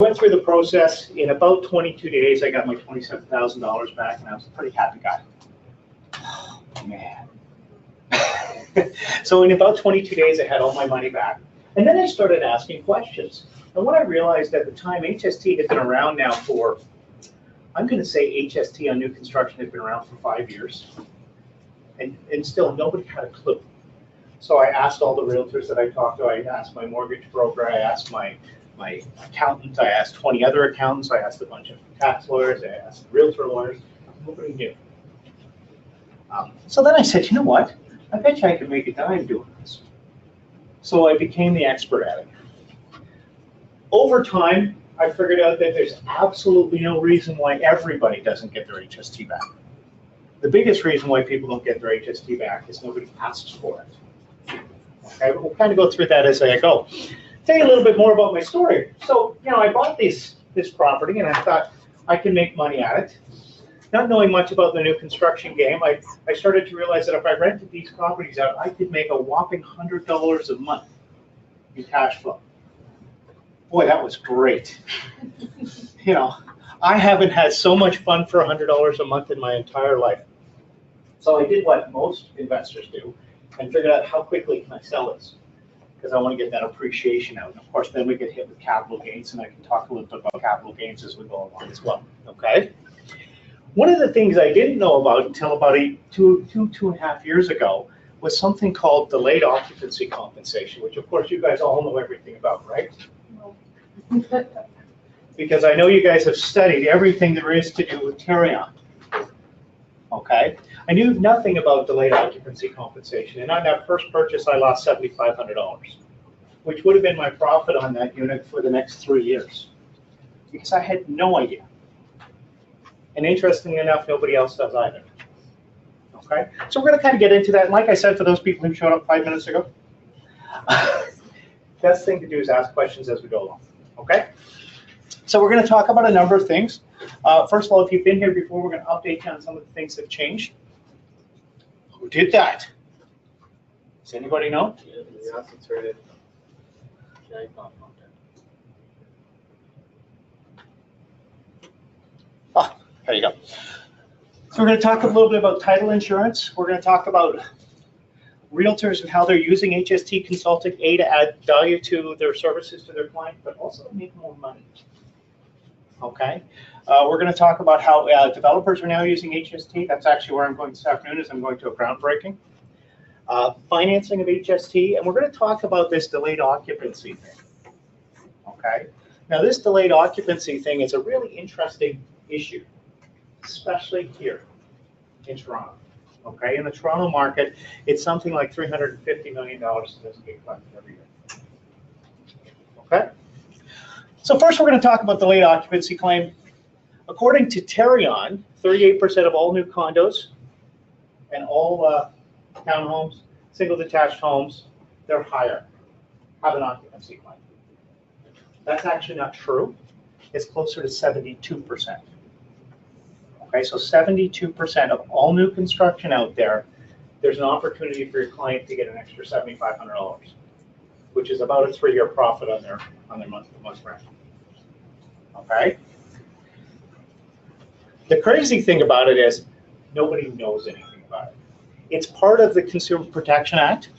Went through the process. In about 22 days, I got my $27,000 back, and I was a pretty happy guy. Oh, man. So in about 22 days, I had all my money back. And then I started asking questions. And what I realized at the time, HST had been around now for, I'm going to say HST on new construction had been around for 5 years. And still, nobody had a clue. So I asked all the realtors that I talked to. I asked my mortgage broker. I asked my accountant. I asked 20 other accountants. I asked a bunch of tax lawyers. I asked realtor lawyers. Nobody knew. So then I said, you know what? I bet you I can make a dime doing this. So I became the expert at it. Over time, I figured out that there's absolutely no reason why everybody doesn't get their HST back. The biggest reason why people don't get their HST back is nobody asks for it. Okay, we'll kind of go through that as I go. Tell you a little bit more about my story. So, I bought this property and I thought I can make money at it. Not knowing much about the new construction game, I started to realize that if I rented these properties out, I could make a whopping $100 a month in cash flow. Boy, that was great. I haven't had so much fun for $100 a month in my entire life. So I did what most investors do and figured out how quickly can I sell this, because I want to get that appreciation out. And of course, then we get hit with capital gains, and I can talk a little bit about capital gains as we go along as well. Okay. One of the things I didn't know about until about 2.5 years ago was something called delayed occupancy compensation, which of course you guys all know everything about, right? No. Because I know you guys have studied everything there is to do with Tarion. Okay. I knew nothing about delayed occupancy compensation, and on that first purchase, I lost $7,500, which would have been my profit on that unit for the next 3 years, because I had no idea. And interestingly enough, nobody else does either. Okay, so we're going to kind of get into that. And like I said, for those people who showed up 5 minutes ago, best thing to do is ask questions as we go along. Okay, so we're going to talk about a number of things. First of all, if you've been here before, we're going to update you on some of the things that have changed. Who did that? Does anybody know? Yeah, it's right. There you go. So we're going to talk a little bit about title insurance. We're going to talk about realtors and how they're using HST Consulting to add value to their services to their client, but also make more money. Okay. We're going to talk about how developers are now using HST. That's actually where I'm going this afternoon. I'm going to a groundbreaking. Financing of HST, and we're going to talk about this delayed occupancy thing. Okay. Now, this delayed occupancy thing is a really interesting issue, especially here in Toronto. Okay, in the Toronto market, it's something like $350 million that doesn't get collected every year. Okay, so first we're going to talk about delayed occupancy claim. According to Tarion, 38% of all new condos and all townhomes, single detached homes, they're higher, have an occupancy claim. That's actually not true. It's closer to 72%. Okay, so 72% of all new construction out there, there's an opportunity for your client to get an extra $7,500, which is about a 3-year profit on their month rent. Okay. The crazy thing about it is nobody knows anything about it. It's part of the Consumer Protection Act,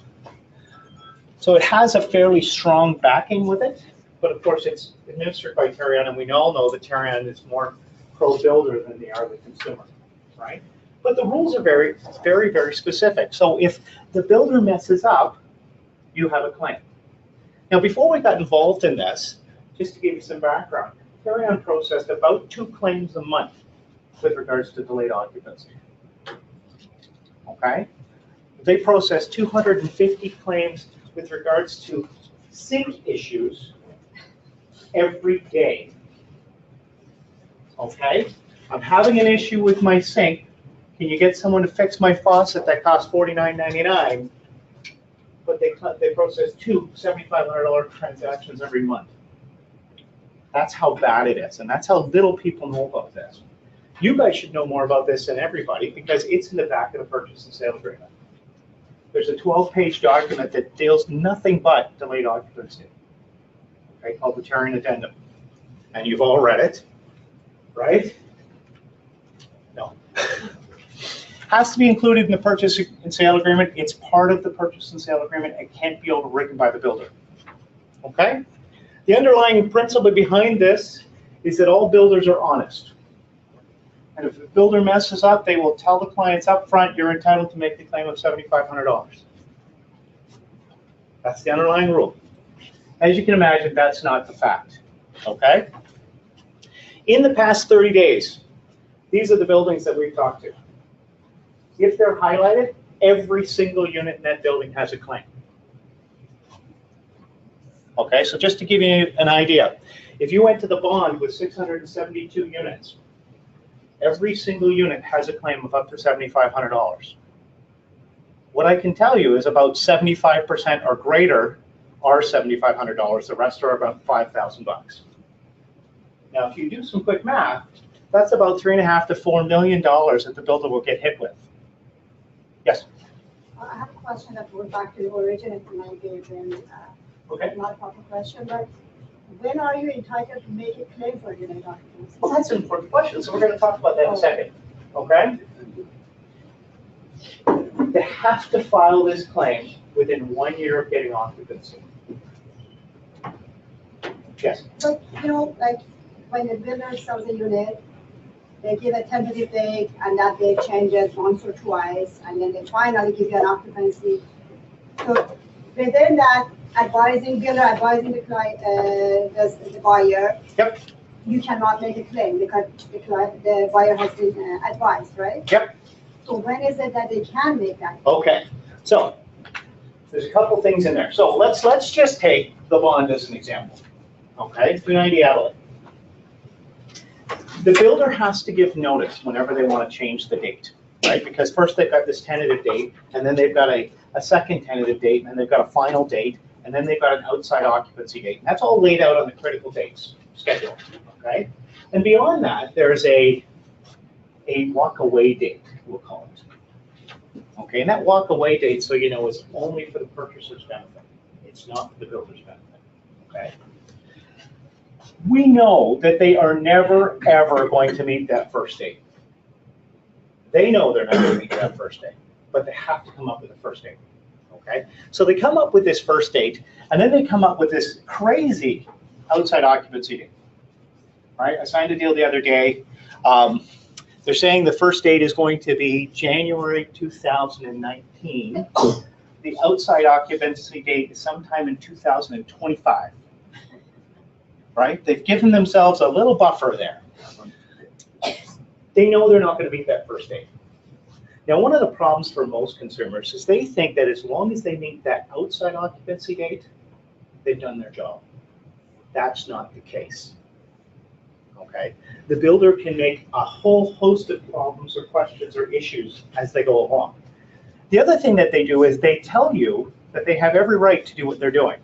so it has a fairly strong backing with it. But of course, it's administered by Tarion, and we all know that Tarion is more pro-builder than they are the consumer, right? But the rules are very, very, very specific. So if the builder messes up, you have a claim. Now, before we got involved in this, just to give you some background, Tarion processed about 2 claims a month with regards to delayed occupancy. Okay? They processed 250 claims with regards to sink issues every day. Okay, I'm having an issue with my sink. Can you get someone to fix my faucet that costs $49.99? But they process 2 $7,500 transactions every month. That's how bad it is, and that's how little people know about this. You guys should know more about this than everybody, because it's in the back of the purchase and sale agreement. There's a 12-page document that deals nothing but delayed occupancy, okay, called the Tarion Addendum. and you've all read it, right? No. Has to be included in the purchase and sale agreement. It's part of the purchase and sale agreement. It can't be overwritten by the builder. Okay? The underlying principle behind this is that all builders are honest. And if the builder messes up, they will tell the clients up front, you're entitled to make the claim of $7,500. That's the underlying rule. As you can imagine, that's not the fact. Okay? In the past 30 days, these are the buildings that we've talked to. If they're highlighted, every single unit in that building has a claim. Okay, so just to give you an idea, if you went to the bond with 672 units, every single unit has a claim of up to $7,500. What I can tell you is about 75% or greater are $7,500. The rest are about $5,000. Now, if you do some quick math, that's about $3.5 to $4 million that the builder will get hit with. Yes? I have a question that goes back to the origin of my engagement. Okay. Not a proper question, but when are you entitled to make a claim for unit occupancy? Well, that's an important question, so we're going to talk about that in a second. Okay? They have to file this claim within 1 year of getting occupancy. Yes? But, you know, like when the builder sells a unit, they give a tentative date, and that date changes once or twice, and then they finally give you an occupancy. So within that, builder advising the client, the buyer, Yep. you cannot make a claim because the buyer has been advised, right? Yep. So when is it that they can make that? Okay. So there's a couple things in there. So let's just take the bond as an example. Okay, 390 Adelaide. The builder has to give notice whenever they want to change the date, right? Because first they've got this tentative date, and then they've got a second tentative date, and then they've got a final date, and then they've got an outside occupancy date. And that's all laid out on the critical dates schedule, okay? And beyond that, there's a walk-away date, we'll call it. Okay, and that walk-away date, so you know, is only for the purchaser's benefit. It's not for the builder's benefit, okay? We know that they are never, ever going to meet that first date. They know they're not going to meet that first date, but they have to come up with a first date, okay? So they come up with this first date, and then they come up with this crazy outside occupancy date, right? I signed a deal the other day. They're saying the first date is going to be January 2019. The outside occupancy date is sometime in 2025. Right? They've given themselves a little buffer there. They know they're not going to meet that first date. Now, one of the problems for most consumers is they think that as long as they meet that outside occupancy date, they've done their job. That's not the case. Okay? The builder can make a whole host of problems or questions or issues as they go along. The other thing that they do is they tell you that they have every right to do what they're doing.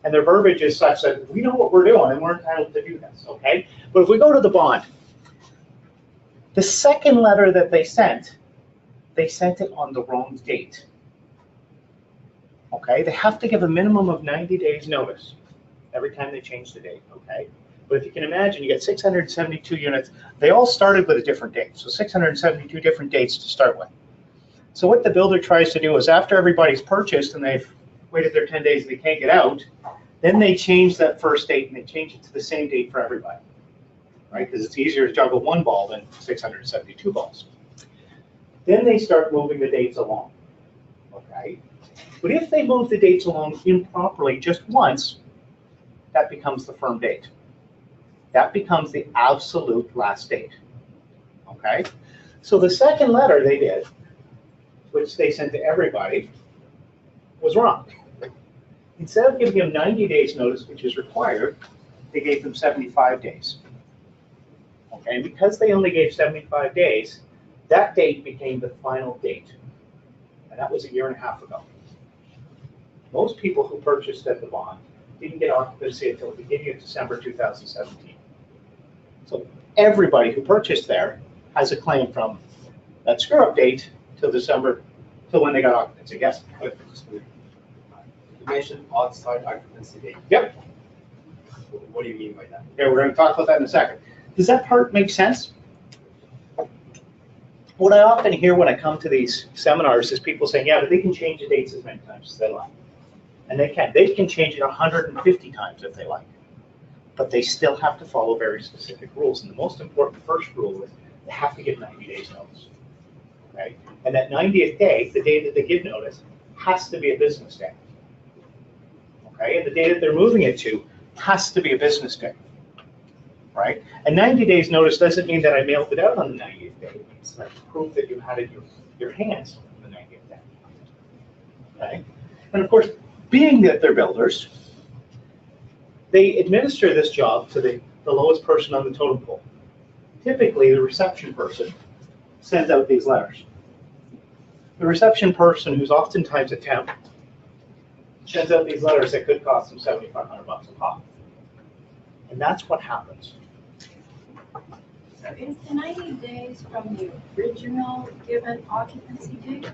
And their verbiage is such that we know what we're doing and we're entitled to do this, okay? But if we go to the bond, the second letter that they sent it on the wrong date, okay? They have to give a minimum of 90 days notice every time they change the date, okay? But if you can imagine, you get 672 units. They all started with a different date, so 672 different dates to start with. So what the builder tries to do is after everybody's purchased and they've waited their 10 days and they can't get out, then they change that first date and they change it to the same date for everybody, right? Because it's easier to juggle one ball than 672 balls. Then they start moving the dates along, okay? But if they move the dates along improperly just once, that becomes the firm date. That becomes the absolute last date, okay? So the second letter they did, which they sent to everybody, was wrong. Instead of giving them 90 days notice, which is required, they gave them 75 days. Okay, and because they only gave 75 days, that date became the final date. And that was 1.5 years ago. Most people who purchased at the bond didn't get occupancy until the beginning of December 2017. So everybody who purchased there has a claim from that screw-up date till December, till when they got occupancy. Yes? You mentioned outside occupancy date. Yep. What do you mean by that? Okay, we're going to talk about that in a second. Does that part make sense? What I often hear when I come to these seminars is people saying, yeah, but they can change the dates as many times as they like. And they can. They can change it 150 times if they like. But they still have to follow very specific rules. And the most important first rule is they have to give 90 days notice. Okay? And that 90th day, the day that they give notice, has to be a business day. Okay? And the day that they're moving it to has to be a business day. Right? And 90 days notice doesn't mean that I mailed it out on the 90th day. It's like proof that you had it in your hands on the 90th day. Okay? And of course, being that they're builders, they administer this job to the lowest person on the totem pole. Typically, the reception person sends out these letters. The reception person, who's oftentimes a temp, sends out these letters that could cost them $7,500 a pop. And that's what happens. So is the 90 days from the original given occupancy date?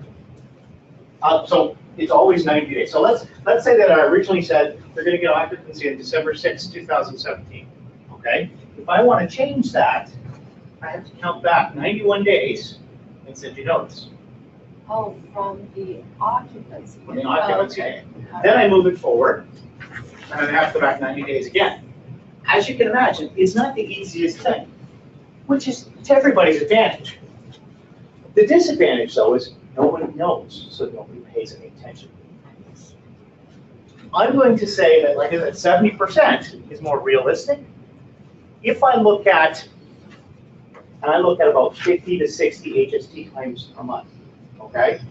So it's always 90 days. So let's say that I originally said they're going to get occupancy on December 6, 2017. Okay? If I want to change that, I have to count back 91 days and send you notice. Oh, from the occupancy. From the occupancy. Okay. Then I move it forward, and I have to go back 90 days again. As you can imagine, it's not the easiest thing, which is to everybody's advantage. The disadvantage, though, is nobody knows, so nobody pays any attention. I'm going to say that, like I said, 70% is more realistic. If I look at, and I look at about 50 to 60 HST claims a month, okay?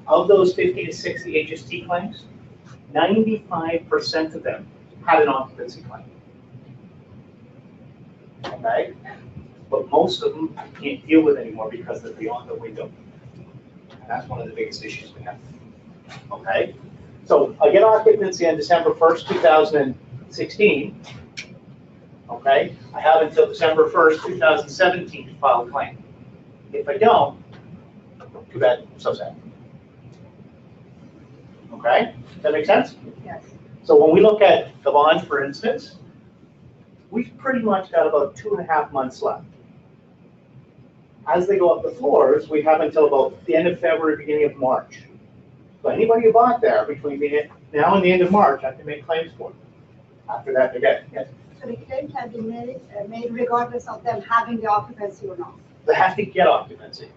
Of those 50 to 60 HST claims, 95% of them had an occupancy claim. Okay? But most of them I can't deal with anymore because they're beyond the window. And that's one of the biggest issues we have. Okay? So I get occupancy on December 1st, 2016. Okay? I have until December 1st, 2017 to file a claim. If I don't, too bad, so sad. Okay? Does that make sense? Yes. So when we look at the bond, for instance, we've pretty much got about 2.5 months left. As they go up the floors, we have until about the end of February, beginning of March. So anybody who bought there between now and the end of March, I can make claims for. After that, they get it. So the claim can be made regardless of them having the occupancy or not. They have to get occupancy.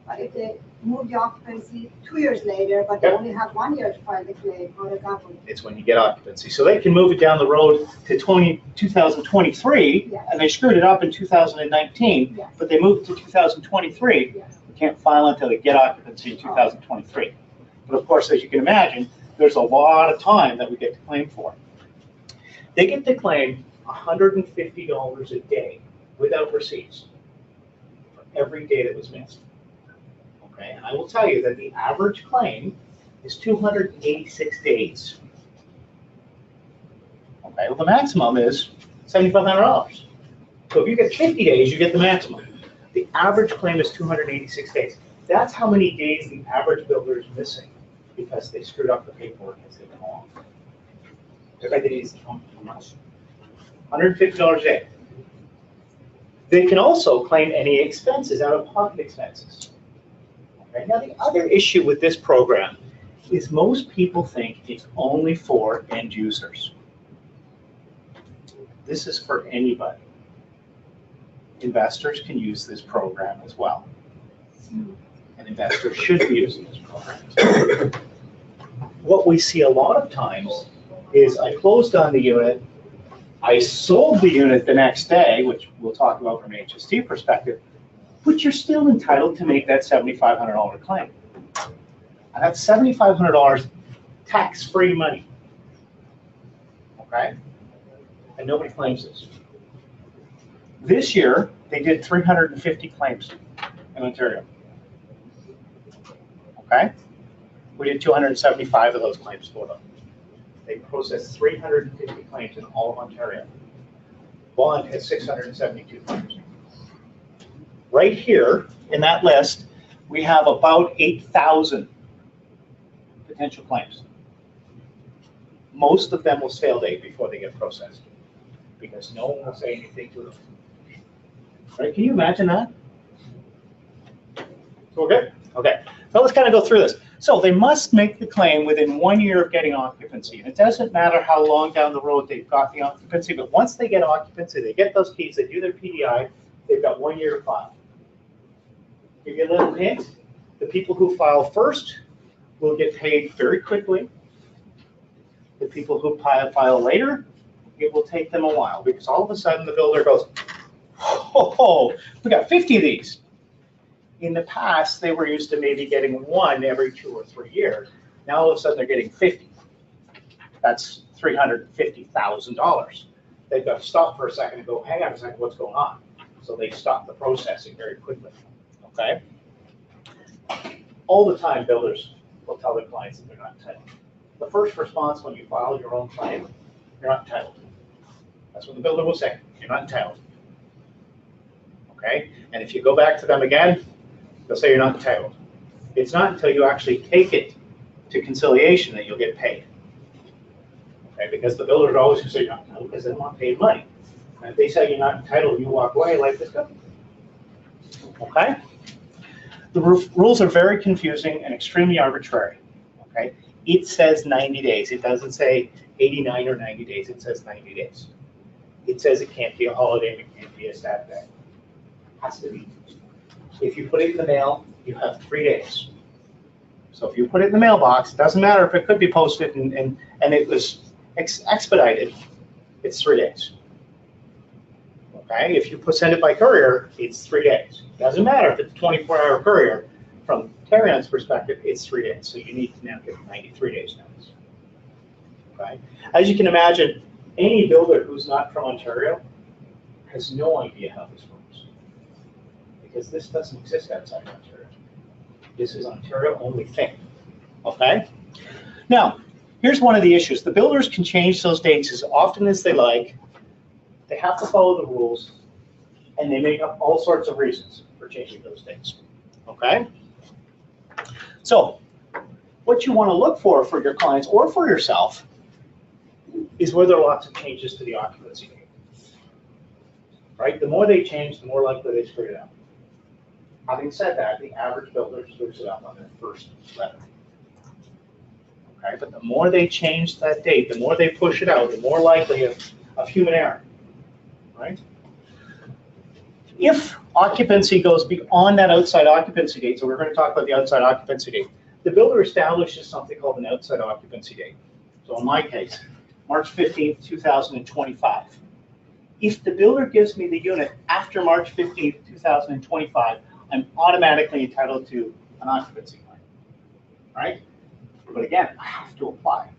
But if they move the occupancy 2 years later, but they only have 1 year to file the claim, for example. It's when you get occupancy. So they can move it down the road to 2023, Yes. and they screwed it up in 2019, Yes. but they moved to 2023. Yes. They can't file until they get occupancy in 2023. But of course, as you can imagine, there's a lot of time that we get to claim for. They get to claim $150 a day without receipts for every day that was missed. Okay, and I will tell you that the average claim is 286 days. Okay, well the maximum is $7,500. So if you get 50 days, you get the maximum. The average claim is 286 days. That's how many days the average builder is missing because they screwed up the paperwork as they went along. Everybody is how much? $150 a day. They can also claim any expenses, out-of-pocket expenses. Okay. Now, the other issue with this program is most people think it's only for end users. This is for anybody. Investors can use this program as well. And investors should be using this program. What we see a lot of times is I closed on the unit, I sold the unit the next day, which we'll talk about from an HST perspective, but you're still entitled to make that $7,500 claim. And that's $7,500 tax-free money. Okay? And nobody claims this. This year, they did 350 claims in Ontario. Okay? We did 275 of those claims for them. They processed 350 claims in all of Ontario. Bond has 672 claims. Right here in that list, we have about 8,000 potential claims. Most of them will stale date before they get processed. because no one will say anything to them. Right? Can you imagine that? So we're good? Okay. So let's kind of go through this. So they must make the claim within 1 year of getting occupancy. And it doesn't matter how long down the road they've got the occupancy, but once they get occupancy, they get those keys, they do their PDI, they've got 1 year to file. Give you a little hint. The people who file first will get paid very quickly. The people who file later, it will take them a while, because all of a sudden the builder goes, oh, we got 50 of these. In the past, they were used to maybe getting one every 2 or 3 years. Now all of a sudden they're getting 50. That's $350,000. They've got to stop for a second and go, hang on a second, what's going on? So they stop the processing very quickly, okay? All the time, builders will tell their clients that they're not entitled. The first response when you file your own claim, you're not entitled. That's what the builder will say, you're not entitled. Okay, and if you go back to them again, they'll say you're not entitled. It's not until you actually take it to conciliation that you'll get paid. Okay, because the builder is always going to say you're not entitled because they don't want paid money. And if they say you're not entitled and you walk away, life is good. Okay? The rules are very confusing and extremely arbitrary. Okay? It says 90 days. It doesn't say 89 or 90 days. It says 90 days. It says it can't be a holiday and it can't be a Saturday. Has to be. If you put it in the mail, you have 3 days. So if you put it in the mailbox, it doesn't matter if it could be posted and it was expedited, it's 3 days. Okay, if you send it by courier, it's 3 days. Doesn't matter if it's a 24-hour courier. From Terrion's perspective, it's 3 days. So you need to now give 93 days notice. Okay, as you can imagine, any builder who's not from Ontario has no idea how this works, because this doesn't exist outside of Ontario. This is Ontario only thing. Okay? Now, here's one of the issues. The builders can change those dates as often as they like. They have to follow the rules, and they make up all sorts of reasons for changing those dates. Okay? So, what you want to look for your clients or for yourself is where there are lots of changes to the occupancy date. Right? The more they change, the more likely they screw it up. Having said that, the average builder screws it up on their first letter. Okay, but the more they change that date, the more they push it out, the more likely of human error. Right? If occupancy goes beyond that outside occupancy date, so we're going to talk about the outside occupancy date, the builder establishes something called an outside occupancy date. So in my case, March 15th, 2025. If the builder gives me the unit after March 15th, 2025, I'm automatically entitled to an occupancy claim, right? But again, I have to apply.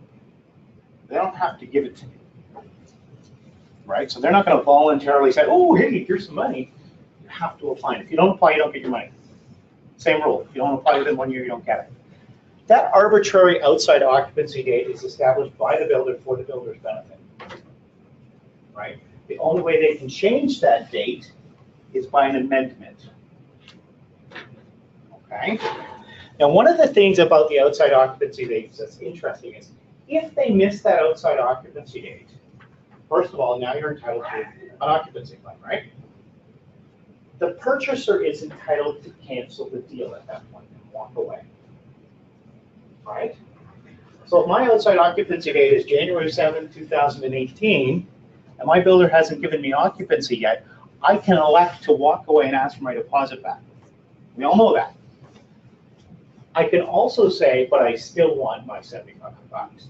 They don't have to give it to me, right? So they're not going to voluntarily say, oh, hey, here's some money. You have to apply. And if you don't apply, you don't get your money. Same rule. If you don't apply within 1 year, you don't get it. That arbitrary outside occupancy date is established by the builder for the builder's benefit, right? The only way they can change that date is by an amendment. Okay? Now, one of the things about the outside occupancy dates that's interesting is if they miss that outside occupancy date, first of all, now you're entitled to an occupancy claim, right? The purchaser is entitled to cancel the deal at that point and walk away, right? So if my outside occupancy date is January 7th, 2018, and my builder hasn't given me occupancy yet, I can elect to walk away and ask for my deposit back. We all know that. I can also say, but I still want my $7,500.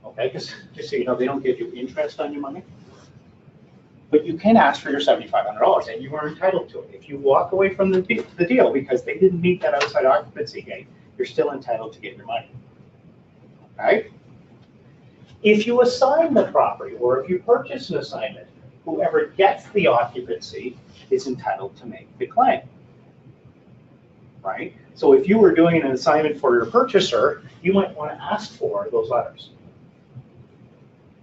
Okay, because just so you know, they don't give you interest on your money. But you can ask for your $7,500, and you are entitled to it. If you walk away from the deal because they didn't meet that outside occupancy date, you're still entitled to get your money. Okay? If you assign the property, or if you purchase an assignment, whoever gets the occupancy is entitled to make the claim. Right? So if you were doing an assignment for your purchaser, you might want to ask for those letters.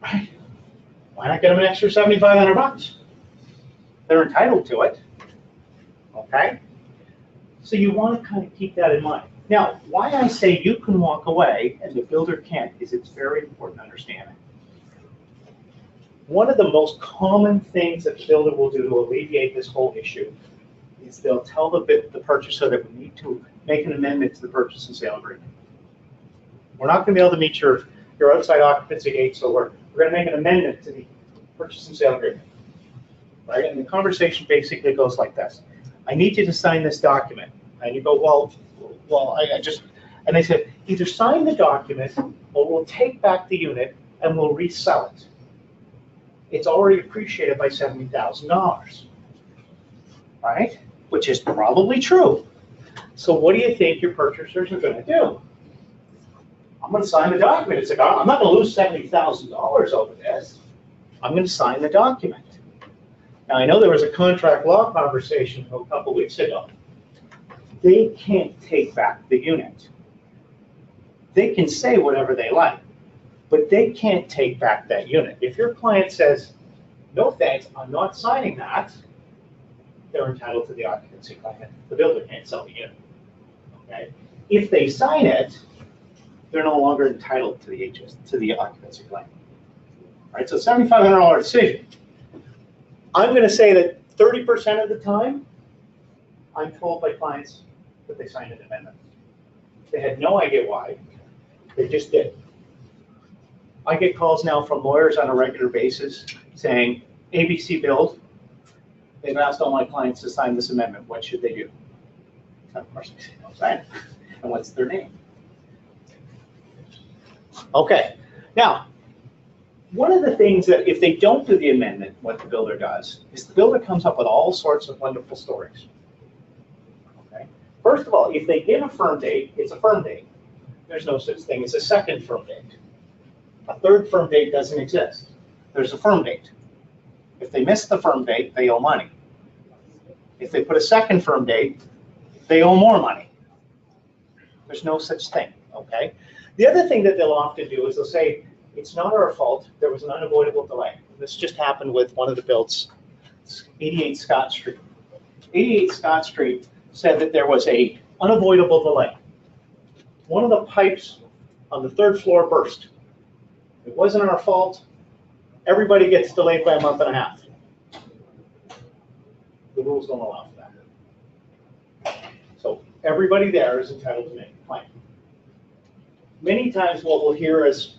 Right? Why not get them an extra $7,500? They're entitled to it. Okay? So you want to kind of keep that in mind. Now, why I say you can walk away and the builder can't is it's very important to understand it. One of the most common things that the builder will do to alleviate this whole issue is they'll tell the purchaser that we need to make an amendment to the purchase and sale agreement. We're not going to be able to meet your outside occupancy date, so we're going to make an amendment to the purchase and sale agreement. Right? And the conversation basically goes like this. I need you to sign this document. And you go, well, I just, and they said, either sign the document or we'll take back the unit and we'll resell it. It's already appreciated by $70,000, right? Which is probably true. So what do you think your purchasers are going to do? I'm going to sign the document. It's like, I'm not going to lose $70,000 over this. I'm going to sign the document. Now, I know there was a contract law conversation a couple weeks ago. They can't take back the unit. They can say whatever they like, but they can't take back that unit. If your client says, no thanks, I'm not signing that, they're entitled to the occupancy claim. The builder can't sell the unit. Okay? If they sign it, they're no longer entitled to the occupancy claim. Right? So $7,500 decision. I'm going to say that 30% of the time, I'm told by clients that they signed an amendment. They had no idea why. They just did. I get calls now from lawyers on a regular basis saying, ABC Build, they've asked all my clients to sign this amendment. What should they do? And of course, I say, no, sign it. And what's their name? Okay. Now, one of the things that if they don't do the amendment, what the builder does is the builder comes up with all sorts of wonderful stories. Okay. First of all, if they give a firm date, it's a firm date. There's no such thing as a second firm date. A third firm date doesn't exist. There's a firm date. If they miss the firm date, they owe money. If they put a second firm date, they owe more money. There's no such thing, okay? The other thing that they'll often do is they'll say, it's not our fault, there was an unavoidable delay. This just happened with one of the builds, 88 Scott Street. 88 Scott Street said that there was an unavoidable delay. One of the pipes on the third floor burst. It wasn't our fault. Everybody gets delayed by a month and a half. The rules don't allow for that. So everybody there is entitled to make a claim. Many times what we'll hear is,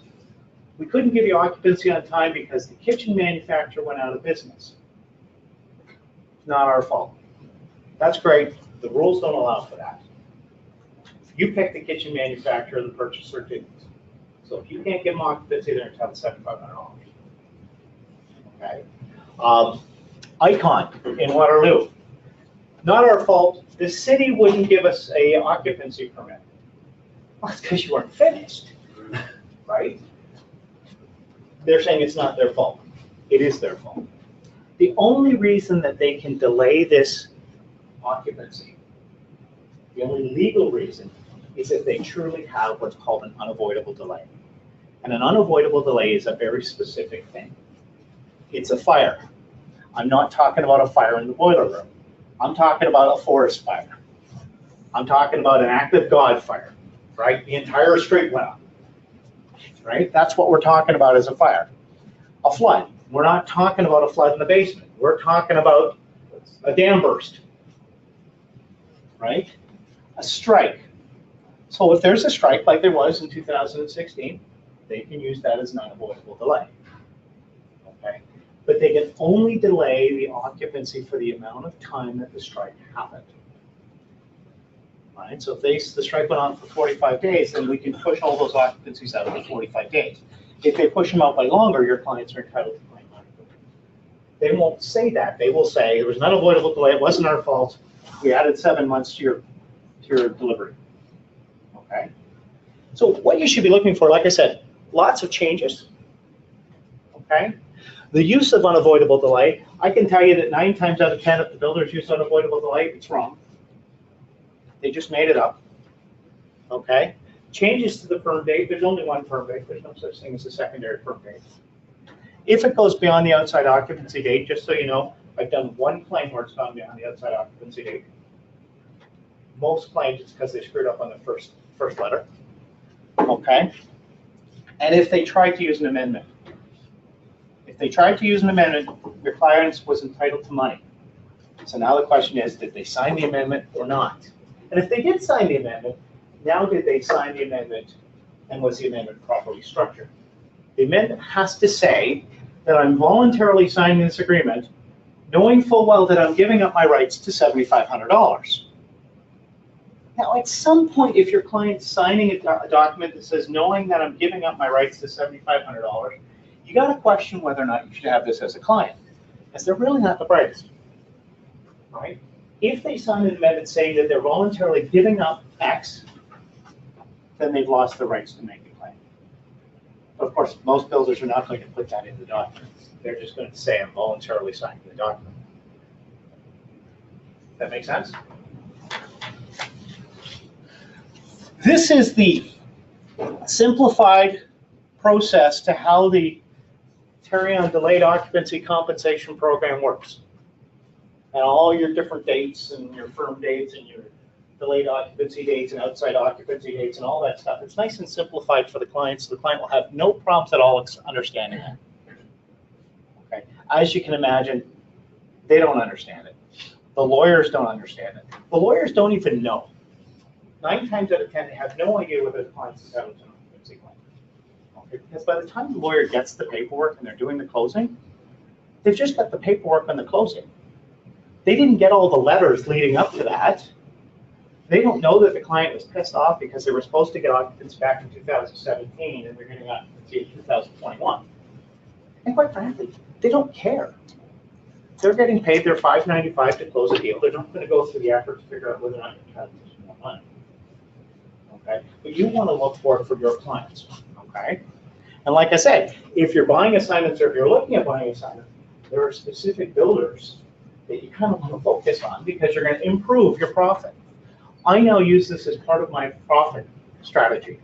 we couldn't give you occupancy on time because the kitchen manufacturer went out of business. It's not our fault. That's great. The rules don't allow for that. You pick the kitchen manufacturer, the purchaser didn't. So if you can't give them occupancy, they're entitled to $7,500. Okay. Icon in Waterloo. Not our fault. The city wouldn't give us a occupancy permit. Well, it's because you weren't finished, right? They're saying it's not their fault. It is their fault. The only reason that they can delay this occupancy, the only legal reason, is if they truly have what's called an unavoidable delay. And an unavoidable delay is a very specific thing. It's a fire. I'm not talking about a fire in the boiler room. I'm talking about a forest fire. I'm talking about an act of God fire, right? The entire street went up. Right? That's what we're talking about as a fire. A flood. We're not talking about a flood in the basement. We're talking about a dam burst. Right? A strike. So if there's a strike like there was in 2016, they can use that as an unavoidable delay. Okay? But they can only delay the occupancy for the amount of time that the strike happened. Right? So if the strike went on for 45 days, then we can push all those occupancies out of the 45 days. If they push them out by longer, your clients are entitled to claim money. They won't say that. They will say there was an unavoidable delay. It wasn't our fault. We added 7 months to your delivery. Okay. So what you should be looking for, like I said, lots of changes. Okay. The use of unavoidable delay. I can tell you that 9 times out of 10, if the builders use unavoidable delay, it's wrong. They just made it up. Okay. Changes to the firm date. There's only one firm date. There's no such thing as a secondary firm date. If it goes beyond the outside occupancy date, just so you know, I've done one claim where it's gone beyond the outside occupancy date. Most claims it's because they screwed up on the first letter. Okay. And if they try to use an amendment, If they tried to use an amendment, your client was entitled to money. So now the question is, did they sign the amendment or not? And if they did sign the amendment, now did they sign the amendment and was the amendment properly structured? The amendment has to say that I'm voluntarily signing this agreement knowing full well that I'm giving up my rights to $7,500. Now, at some point, if your client's signing a document that says knowing that I'm giving up my rights to $7,500, you got to question whether or not you should have this as a client, because they're really not the brightest, right? If they sign an amendment saying that they're voluntarily giving up X, then they've lost the rights to make a claim. Of course, most builders are not going to put that in the document. They're just going to say, I'm voluntarily signing the document. That make sense? This is the simplified process to how the Tarion Delayed Occupancy Compensation Program works. And all your different dates and your firm dates and your delayed occupancy dates and outside occupancy dates and all that stuff. It's nice and simplified for the client, so the client will have no problems at all understanding that. Okay. As you can imagine, they don't understand it. The lawyers don't understand it. The lawyers don't even know. 9 times out of 10, they have no idea whether the client's entitled to an occupancy claim. Okay. Because by the time the lawyer gets the paperwork and they're doing the closing, they've just got the paperwork on the closing. They didn't get all the letters leading up to that. They don't know that the client was pissed off because they were supposed to get occupancy back in 2017 and they're getting occupancy in 2021. And quite frankly, they don't care. They're getting paid their $5.95 to close a deal. They're not going to go through the effort to figure out whether or not you're entitled to more money. Okay? But you want to look for it for your clients. Okay? And like I said, if you're buying assignments or if you're looking at buying assignments, there are specific builders that you kind of want to focus on because you're going to improve your profit. I now use this as part of my profit strategy.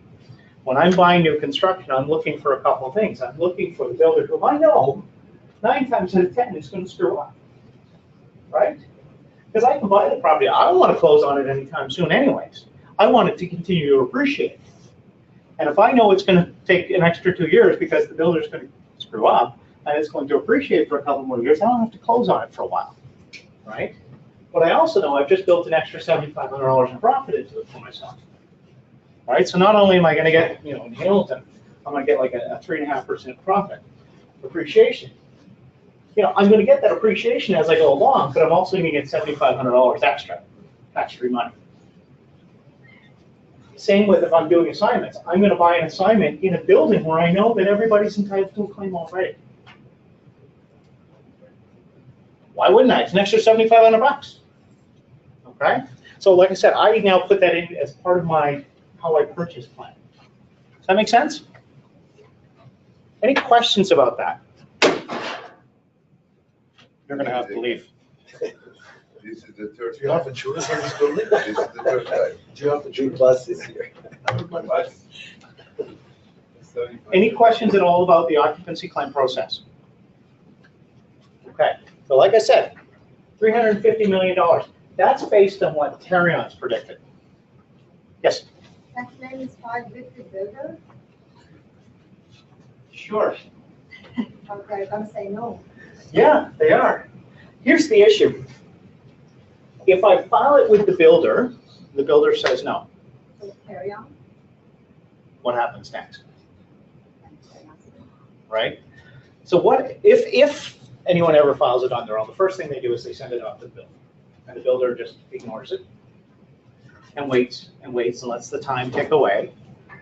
When I'm buying new construction, I'm looking for a couple of things. I'm looking for the builder who I know 9 times out of 10 is going to screw up, right? Because I can buy the property. I don't want to close on it anytime soon anyways. I want it to continue to appreciate. And if I know it's going to take an extra 2 years because the builder's going to screw up and it's going to appreciate for a couple more years, I don't have to close on it for a while, right? But I also know I've just built an extra $7,500 in profit into it for myself. All right, so not only am I going to get, in Hamilton, I'm going to get like a 3.5% profit appreciation. I'm going to get that appreciation as I go along, but I'm also going to get $7,500 extra, tax-free money. Same with if I'm doing assignments. I'm going to buy an assignment in a building where I know that everybody's entitled to a claim already. Why wouldn't I? It's an extra $7,500. Okay? So like I said, I now put that in as part of my how I purchase plan. Does that make sense? Any questions about that? You're going to have to leave. This is the third Do you have insurance on this building? This is the third time. Do you have to do classes here? Any questions at all about the occupancy claim process? Okay. So like I said, $350 million. That's based on what Tarion's predicted. Yes? That claim is filed with the builder? Sure. Okay, I'm gonna say no. Yeah, they are. Here's the issue. If I file it with the builder says no. So carry on. What happens next? Right? So what if anyone ever files it on their own, the first thing they do is they send it off to the builder. And the builder just ignores it and waits and waits and lets the time tick away.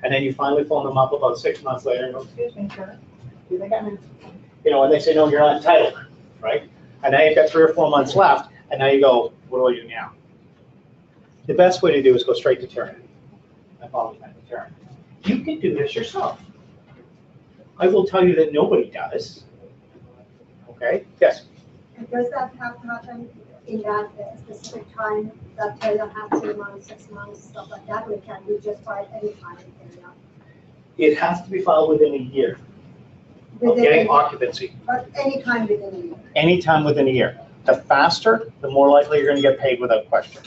And then you finally phone them up about 6 months later and go, excuse me, sir, do you think I'm in? And they say, no, you're not entitled, right? And now you've got 3 or 4 months left, and now you go, what do I do now? The best way to do is go straight to Tarion. I've always been to Tarion. You can do this yourself. I will tell you that nobody does. Okay? Yes? Does that have to happen in that specific time, that Tarion has 3 months, 6 months, stuff like that, or can we just file any time in Tarion? It has to be filed within a year of Within getting a- occupancy. But any time within a year. Anytime within a year. The faster, the more likely you're going to get paid without question.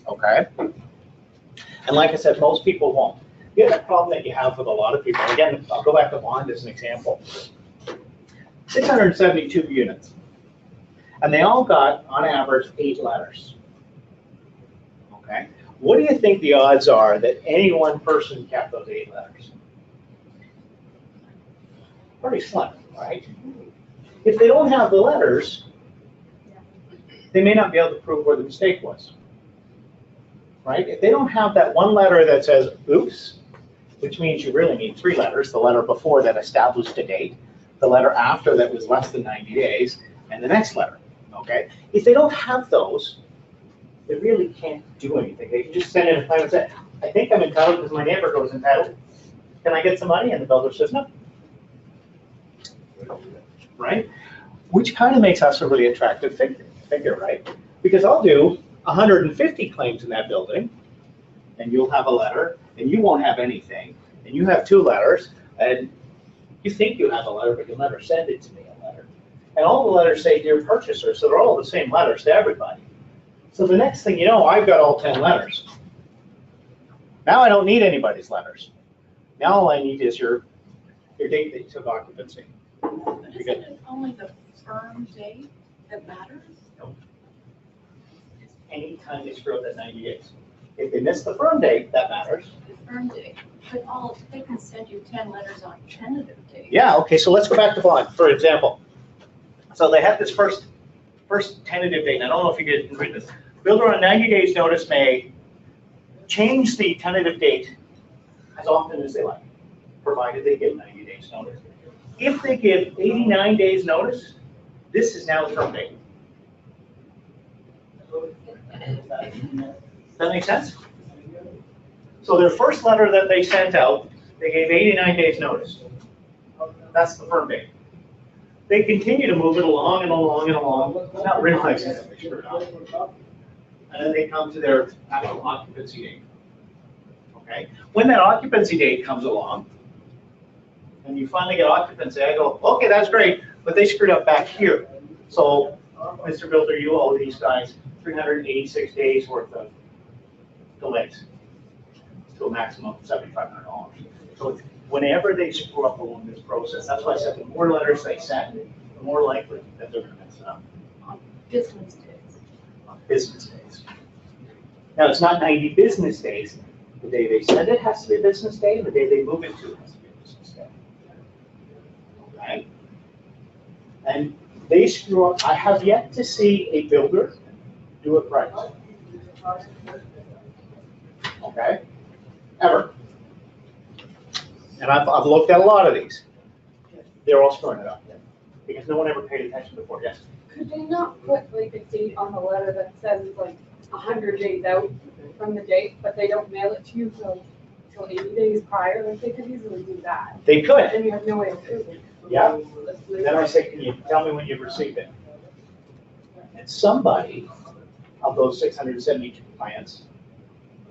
Okay? And like I said, most people won't. The other problem that you have with a lot of people, again, I'll go back to bond as an example. 672 units. And they all got, on average, 8 letters. Okay? What do you think the odds are that any one person kept those 8 letters? Pretty slim, right? If they don't have the letters, they may not be able to prove where the mistake was. Right? If they don't have that one letter that says, oops, which means you really need 3 letters, the letter before that established a date, the letter after that was less than 90 days, and the next letter, okay? If they don't have those, they really can't do anything. They can just send in a claim and say, I think I'm entitled because my neighbor goes entitled. Can I get some money? And the builder says no. Right? Which kind of makes us a really attractive figure, right? Because I'll do 150 claims in that building, and you'll have a letter, and you won't have anything, and you have 2 letters, and you think you have a letter, but you'll never send it to me, a letter. And all the letters say dear purchaser, so they're all the same letters to everybody. So the next thing you know, I've got all 10 letters. Now I don't need anybody's letters. Now all I need is your date that you took occupancy. But isn't it only the firm date that matters? Anytime they screw up that 90 days. If they miss the firm date, that matters. The firm date. But they can send you 10 letters on tentative date. Yeah, okay, so let's go back to bond, for example. So they had this first tentative date, and I don't know if you can read this. Builder on 90 days notice may change the tentative date as often as they like, provided they give 90 days notice. If they give 89 days notice, this is now the firm date. Does that make sense? So their first letter that they sent out, they gave 89 days notice. That's the firm date. They continue to move it along and along and along, not realizing that they screwed up. And then they come to their actual occupancy date. Okay? When that occupancy date comes along, and you finally get occupancy, I go, okay, that's great, but they screwed up back here. So, Mr. Builder, you owe these guys 386 days worth of delays to a maximum of $7,500. So whenever they screw up along this process, that's why I said the more letters they send, the more likely that they're going to mess it up. On business days. On business days. Now, it's not 90 business days. The day they send it has to be a business day, and the day they move it to has to be a business day. Okay? And they screw up. I have yet to see a builder do it right. Okay? Ever. And I've looked at a lot of these. They're all screwing it up because no one ever paid attention before. Yes? Could they not put like a date on the letter that says like 100 days out from the date, but they don't mail it to you till 80 days prior? Like they could easily do that. They could. And you have no way of proving. Yeah. Then I say, can you tell me when you've received it? And somebody of those 672 clients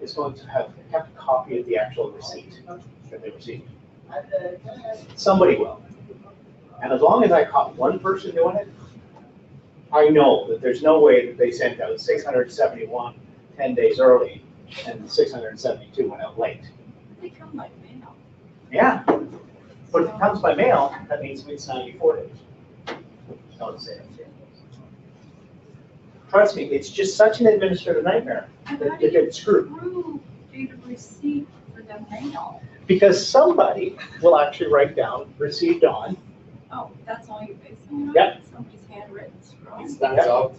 is going to have kept a copy of the actual receipt that they received. Somebody will. And as long as I caught one person doing it, I know that there's no way that they sent out 671 10 days early and 672 went out late. They come by mail. Yeah. But if it comes by mail, that means it's 94 days. Don't say it. Trust me, it's just such an administrative nightmare And that how they do you get screwed. prove date of receipt for the mail? Because somebody will actually write down received on. Oh, that's all you're basing it on? Yep. Somebody's handwritten scroll. It stands out.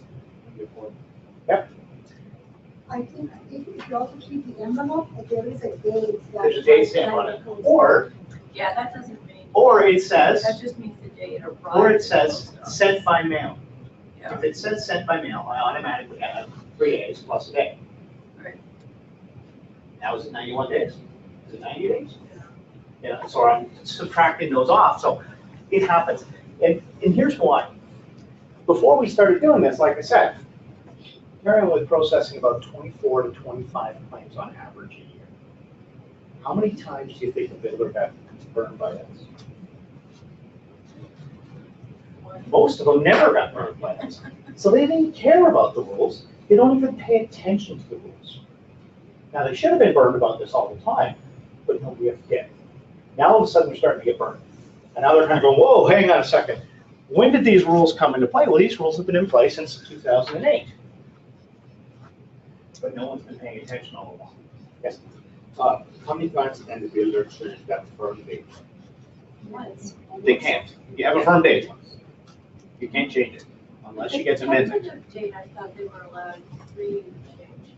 I think if you also keep the envelope, if there is a date. There's a date stamp on it. Or Yeah, that doesn't mean. it says, That just means the date arrived. or it says sent by mail. Yeah. If it says sent by mail, I automatically add 3 days plus a day. Right. Now is it 91 days? Is it 90 days? Yeah, so I'm subtracting those off, so it happens. And here's why. Before we started doing this, like I said, Marion was processing about 24 to 25 claims on average a year. How many times do you think a builder got burned by this? Most of them never got burned by this. So they didn't care about the rules. They don't even pay attention to the rules. Now, they should have been burned about this all the time, but nobody ever did. Now, all of a sudden, they're starting to get burned. And now they're kind of going, whoa, hang on a second. When did these rules come into play? Well, these rules have been in place since 2008. But no one's been paying attention all along. Yes? How many times can the builder change that firm date? Once. They can't. You have a firm date. You can't change it unless you get amendment. Tentative date, I thought they were allowed 3 to change.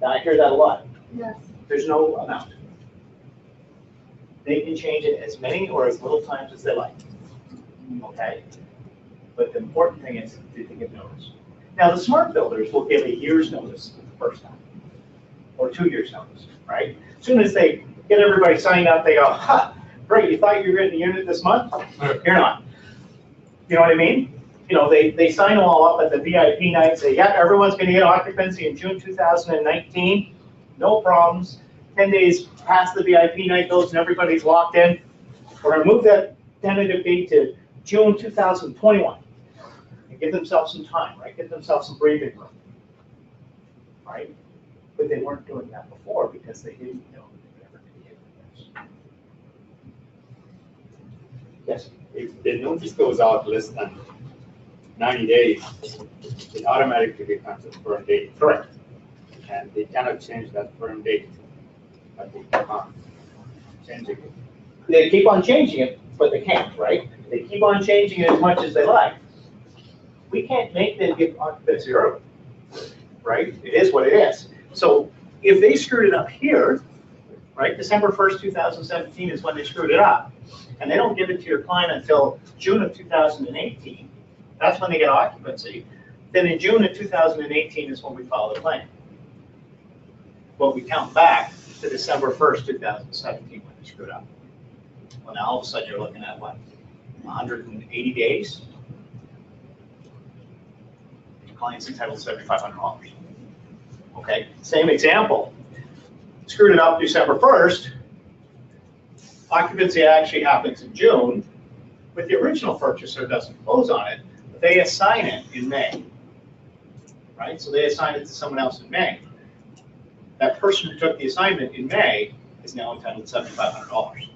I hear that a lot. Yes. There's no amount. They can change it as many or as little times as they like. Okay? But the important thing is to give notice. Now, the smart builders will give a year's notice the first time, or 2 years notice, right? As soon as they get everybody signed up, they go, ha, great, you thought you were getting a unit this month? You're not. You know what I mean? You know, they sign them all up at the VIP night, say, yeah, everyone's gonna get occupancy in June 2019, no problems. 10 days past the VIP night goes and everybody's locked in. We're gonna move that tentative date to June 2021. And give themselves some time, right? Give themselves some breathing room, right? But they weren't doing that before because they didn't know they would ever be able to. Yes? If the notice goes out less than 90 days, it automatically becomes a firm date. Correct. And they cannot change that firm date. But they can't change it. They keep on changing it, but they can't, right? They keep on changing it as much as they like. We can't make them give occupancy early, right? It is what it is. So if they screwed it up here, right, December 1st, 2017 is when they screwed it up, and they don't give it to your client until June of 2018, that's when they get occupancy, then in June of 2018 is when we file the claim. But we count back to December 1st, 2017 when they screwed up. Well, now all of a sudden you're looking at what, 180 days? Your client's entitled to $7,500. Okay, same example. Screwed it up December 1st. Occupancy actually happens in June, but the original purchaser doesn't close on it. But they assign it in May, right? So they assign it to someone else in May. That person who took the assignment in May is now entitled to $7,500.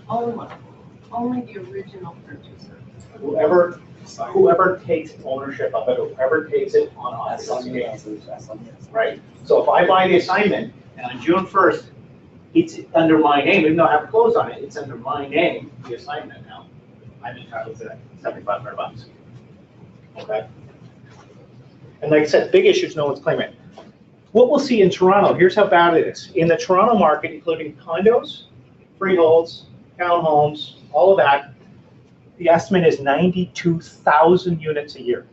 Only the original purchaser. Whoever takes ownership of it, whoever takes it on occupancy, right? So if I buy the assignment and on June 1st, it's under my name, even though I haven't closed on it, it's under my name, the assignment now. I'm entitled to $7,500. Okay? And like I said, big issues, no one's claiming. What we'll see in Toronto, here's how bad it is. In the Toronto market, including condos, freeholds, townhomes, all of that, the estimate is 92,000 units a year.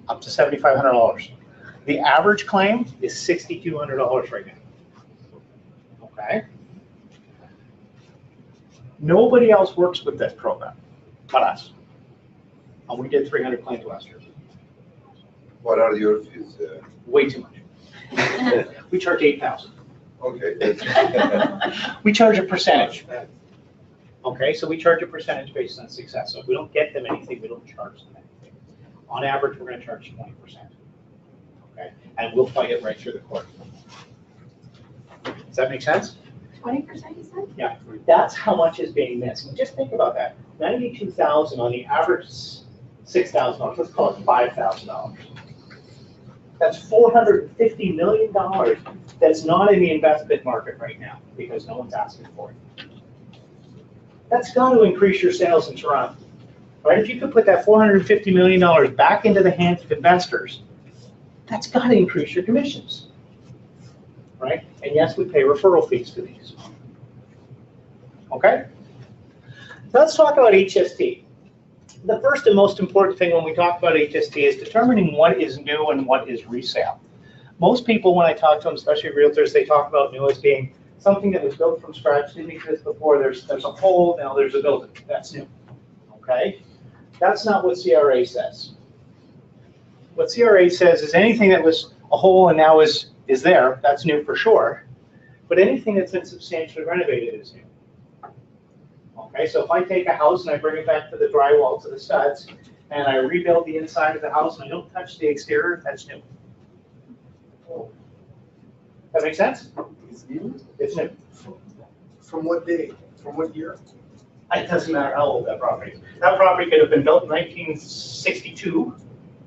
Up to $7,500. The average claim is $6,200 right now. Okay? Nobody else works with this program but us. And we did 300 claims last year. What are your fees? Way too much. We charge $8,000. Okay. We charge a percentage. Okay, so we charge a percentage based on success. So if we don't get them anything, we don't charge them anything. On average, we're going to charge 20%. Okay, and we'll fight it right through the court. Does that make sense? 20% you said? Yeah, that's how much is being missed. And just think about that. 92,000 on the average $6,000. Let's call it $5,000. That's $450 million that's not in the investment market right now because no one's asking for it. That's got to increase your sales in Toronto. Right? If you could put that $450 million back into the hands of investors, that's got to increase your commissions. Right? And yes, we pay referral fees for these. Okay? Let's talk about HST. The first and most important thing when we talk about HST is determining what is new and what is resale. Most people, when I talk to them, especially realtors, they talk about new as being something that was built from scratch, didn't exist before, there's a hole, now there's a building. That's new. Okay? That's not what CRA says. What CRA says is anything that was a hole and now is there, that's new for sure. But anything that's been substantially renovated is new. Okay, so if I take a house and I bring it back to the drywall, to the studs, and I rebuild the inside of the house and I don't touch the exterior, that's new. That make sense? It's new. It's new. From what day? From what year? It doesn't matter how old that property is. That property could have been built in 1962.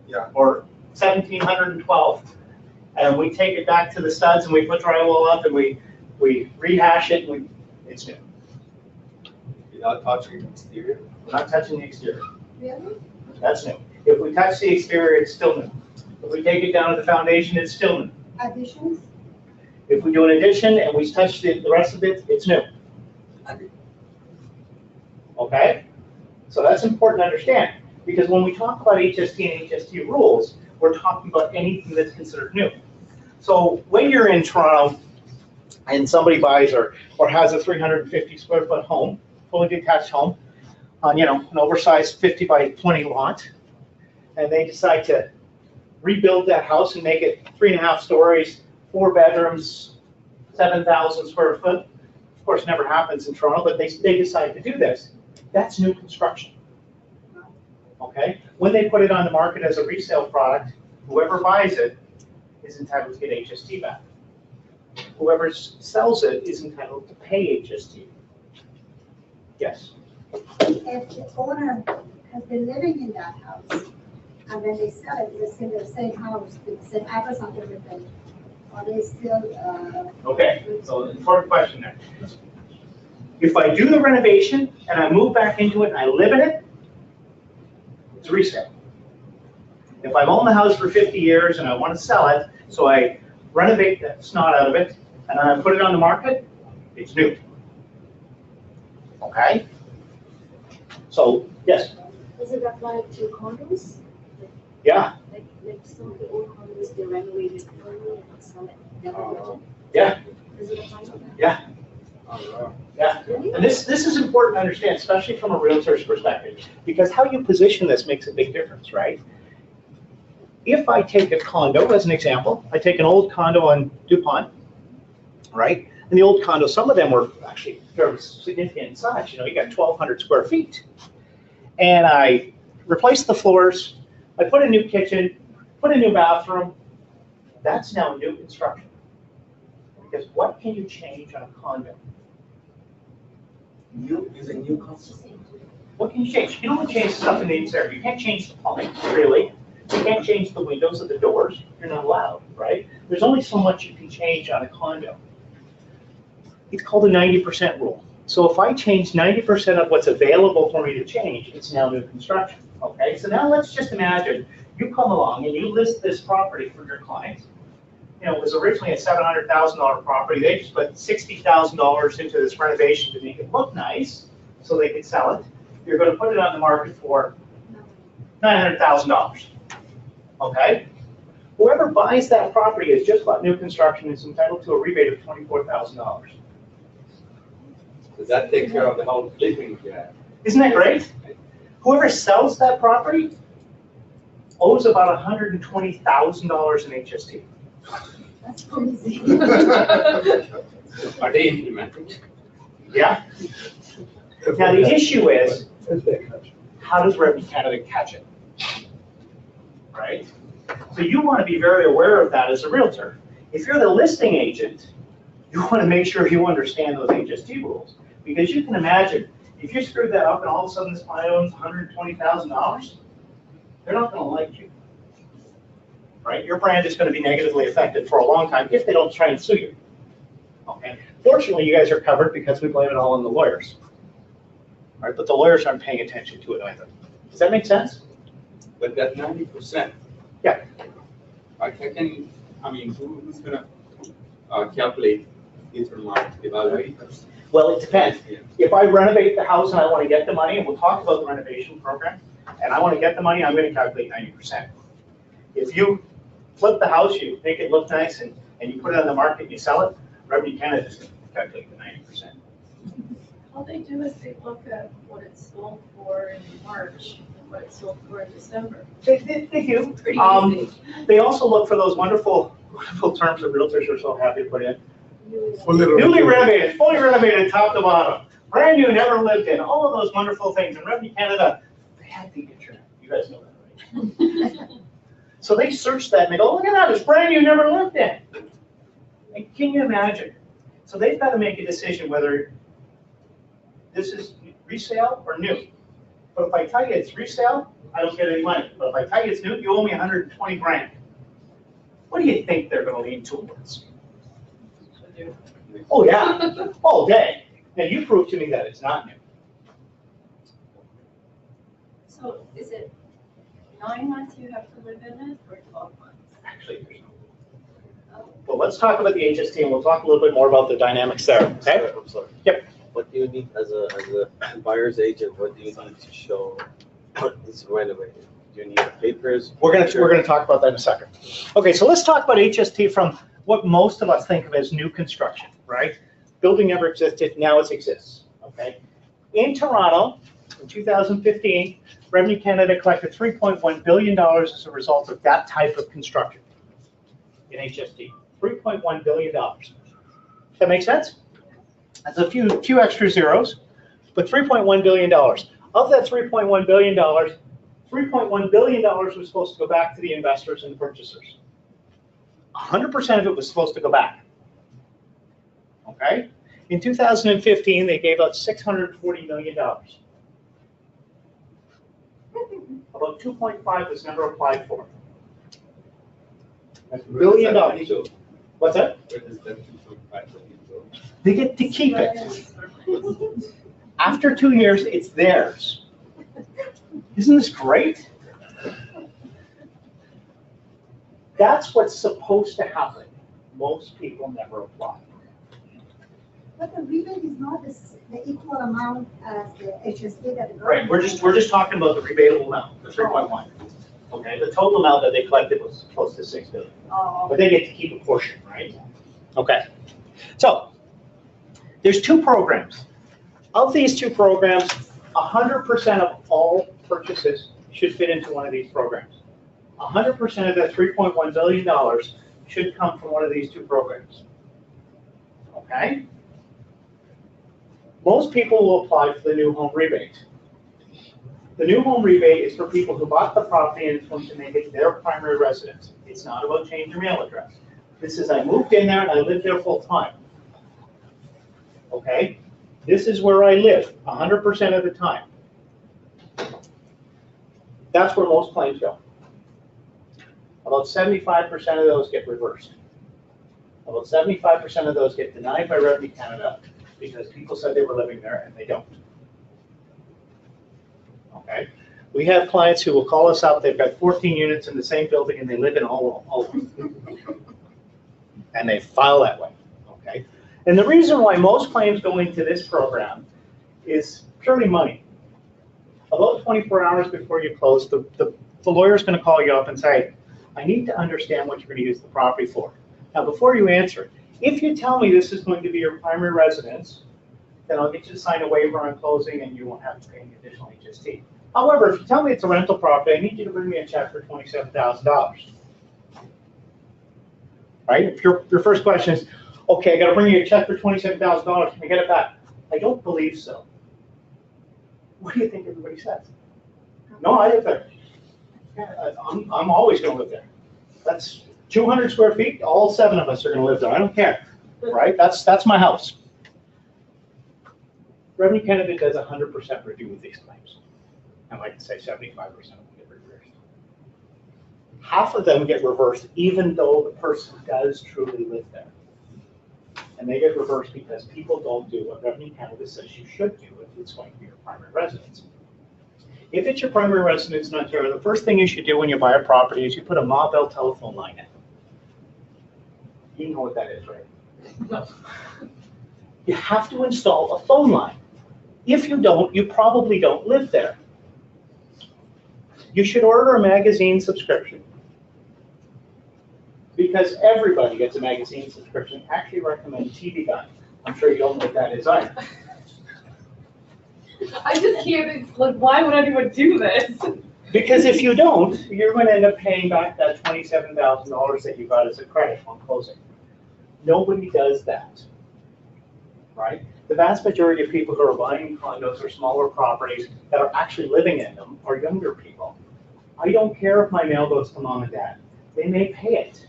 Yeah. Or 1712. And we take it back to the studs and we put drywall up and we rehash it and it's new. You're not touching the exterior? We're not touching the exterior. Really? That's new. If we touch the exterior, it's still new. If we take it down to the foundation, it's still new. Additions? If we do an addition and we touch the rest of it, it's new. Okay? So that's important to understand, because when we talk about HST and HST rules, we're talking about anything that's considered new. So when you're in Toronto and somebody buys or has a 350 square foot home, fully detached home, on an oversized 50 by 20 lot, and they decide to rebuild that house and make it 3.5 stories, 4 bedrooms, 7,000 square foot. Of course, never happens in Toronto, but they decide to do this. That's new construction. Okay? When they put it on the market as a resale product, whoever buys it is entitled to get HST back. Whoever sells it is entitled to pay HST. Yes? If the owner has been living in that house, and when they sell it, it's in the same house, with the same address and everything, are they still, Okay, so important question there. If I do the renovation and I move back into it and I live in it, it's a resale. If I've owned the house for 50 years and I want to sell it, so I renovate the snot out of it and then I put it on the market, it's new. Okay? So, yes? Does it apply to condos? Yeah. Like some of the old condos, they renovated early and sell it. Yeah. Does it apply to that? Yeah. Yeah. And this is important to understand, especially from a realtor's perspective, because how you position this makes a big difference, right? If I take a condo as an example, I take an old condo on DuPont, right? And the old condo, some of them were actually fairly significant in size. You got 1,200 square feet. And I replaced the floors, I put a new kitchen, put a new bathroom. That's now new construction. Because what can you change on a condo? New is a new concept. What can you change? You don't change stuff in the exterior. You can't change the plumbing, really. You can't change the windows or the doors. You're not allowed, right? There's only so much you can change on a condo. It's called the 90% rule. So if I change 90% of what's available for me to change, it's now new construction. Okay, so now let's just imagine you come along and you list this property for your client. It was originally a $700,000 property. They just put $60,000 into this renovation to make it look nice so they could sell it. You're going to put it on the market for $900,000. Okay? Whoever buys that property is just bought new construction is entitled to a rebate of $24,000. Does that take care of the whole flipping you have? Isn't that great? Whoever sells that property owes about $120,000 in HST. that's crazy. Are they implemented? Yeah? Now the issue is, how does Revenue Canada catch it? Right? So you want to be very aware of that as a realtor. If you're the listing agent, you want to make sure you understand those HST rules. Because you can imagine, if you screwed that up and all of a sudden this client owns $120,000, they're not going to like you. Right? Your brand is going to be negatively affected for a long time if they don't try and sue you. Okay. Fortunately, you guys are covered because we blame it all on the lawyers. Right? But the lawyers aren't paying attention to it either. Does that make sense? But that 90%. Yeah. Who's gonna calculate interim market evaluators? Well, it depends. Yeah. If I renovate the house and I want to get the money, and we'll talk about the renovation program, and I want to get the money, I'm going to calculate 90%. If you flip the house, you make it look nice, and you put it on the market and you sell it, Revenue Canada is going to calculate the 90%. All they do is they look at what it sold for in March and what it sold for in December. They do. Pretty easy. They also look for those wonderful terms that realtors are so happy to put in. Fully Newly renovated, fully renovated, top to bottom, brand new, never lived in, all of those wonderful things. And Revenue Canada, they have the internet. You guys know that, right? So they search that and they go, look at that, it's brand new, never lived in. And can you imagine? So they've got to make a decision whether this is resale or new. But if I tell you it's resale, I don't get any money. But if I tell you it's new, you owe me 120 grand. What do you think they're gonna lean towards? Oh, yeah, all day. Now, you prove to me that it's not new. So is it 9 months you have to live in it or 12 months? Actually, there's no. Well, let's talk about the HST and we'll talk a little bit more about the dynamics there, okay? I'm sorry. Yep. What do you need as a buyer's agent? What do you need to show it's renovated? Do you need the papers? We're gonna talk about that in a second. Okay, so let's talk about HST from what most of us think of as new construction, right? Building never existed, now it exists, okay? In Toronto, in 2015, Revenue Canada collected $3.1 billion as a result of that type of construction in HST. $3.1 billion. Does that make sense? That's a few extra zeros, but $3.1 billion. Of that $3.1 billion, $3.1 billion was supposed to go back to the investors and purchasers. 100% of it was supposed to go back. Okay? In 2015, they gave out $640 million. About 2.5 was never applied for. That's $1 billion. What's that? Where does that 2.5 million go? They get to keep it. After 2 years, it's theirs. Isn't this great? That's what's supposed to happen. Most people never apply. But the rebate is not the equal amount as the HST that the Right, we're just talking about the rebatable amount, the 3.1. Okay, the total amount that they collected was close to $6 billion. Oh, But they get to keep a portion, right? Okay. So there's two programs. Of these two programs, 100% of all purchases should fit into one of these programs. 100% of that $3.1 billion should come from one of these two programs. Okay? Most people will apply for the new home rebate. The new home rebate is for people who bought the property and it's going to make it their primary residence. It's not about changing your mail address. This is, I moved in there and I lived there full time. Okay? This is where I live 100% of the time. That's where most claims go. About 75% of those get reversed. About 75% of those get denied by Revenue Canada because people said they were living there and they don't. Okay? We have clients who will call us up, they've got 14 units in the same building and they live in all of them. And they file that way. Okay? And the reason why most claims go into this program is purely money. About 24 hours before you close, the lawyer's going to call you up and say, I need to understand what you're going to use the property for. Now, before you answer it, if you tell me this is going to be your primary residence, then I'll get you to sign a waiver on closing and you won't have to pay any additional HST. However, if you tell me it's a rental property, I need you to bring me a check for $27,000. Right? If your first question is, okay, I got to bring you a check for $27,000, can I get it back? I don't believe so. What do you think everybody says? No, I live there. Yeah, I'm always going to live there. That's 200 square feet. All 7 of us are going to live there. I don't care, right? That's my house. Revenue Canada does 100% review of these claims. And like I say, 75% of them get reversed. Half of them get reversed even though the person does truly live there. And they get reversed because people don't do what Revenue Canada says you should do if it's going to be your primary residence. If it's your primary residence in Ontario, the first thing you should do when you buy a property is you put a mobile telephone line in. You know what that is, right? No. You have to install a phone line. If you don't, you probably don't live there. You should order a magazine subscription because everybody gets a magazine subscription. Actually recommend TV Guide. I'm sure you don't know what that is either. I just can't, like, why would anyone do this? Because if you don't, you're going to end up paying back that $27,000 that you got as a credit on closing. Nobody does that, right? The vast majority of people who are buying condos or smaller properties that are actually living in them are younger people. I don't care if my mail goes to mom and dad. They may pay it.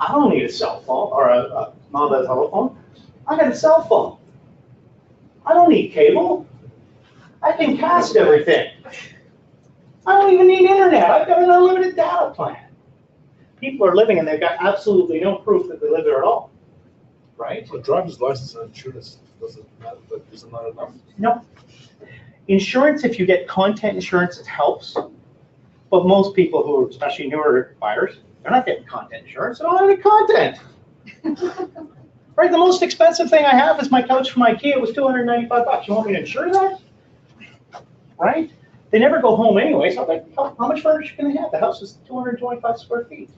I don't need a cell phone or a mobile telephone. I got a cell phone. I don't need cable. I can cast everything. I don't even need internet. I've got an unlimited data plan. People are living and they've got absolutely no proof that they live there at all, right? A driver's license and insurance doesn't matter, but is it not enough? No. Insurance, if you get content insurance, it helps. But most people who are especially newer buyers, they're not getting content insurance. They don't have any content. Right, the most expensive thing I have is my couch from IKEA. It was $295. You want me to insure that? Right? They never go home anyway, so I'm like, how much furniture can they have? The house is 225 square feet.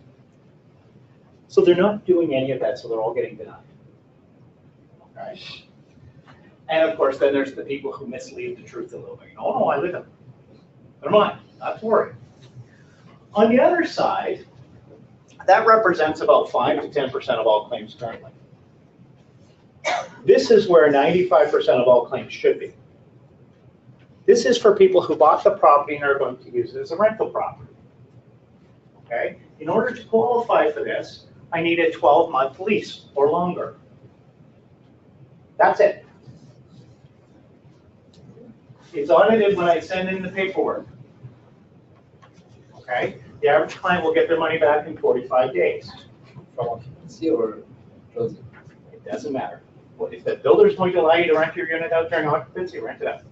So they're not doing any of that, so they're all getting denied. Okay? And of course, then there's the people who mislead the truth a little bit. Oh, no, I live in them. They're mine, not to worry. On the other side, that represents about 5 to 10% of all claims currently. This is where 95% of all claims should be. This is for people who bought the property and are going to use it as a rental property. Okay? In order to qualify for this, I need a 12-month lease or longer. That's it. It's audited when I send in the paperwork. Okay? The average client will get their money back in 45 days. From occupancy or closing? It doesn't matter. Well, if the builder's going to allow you to rent your unit out during occupancy, rent it out.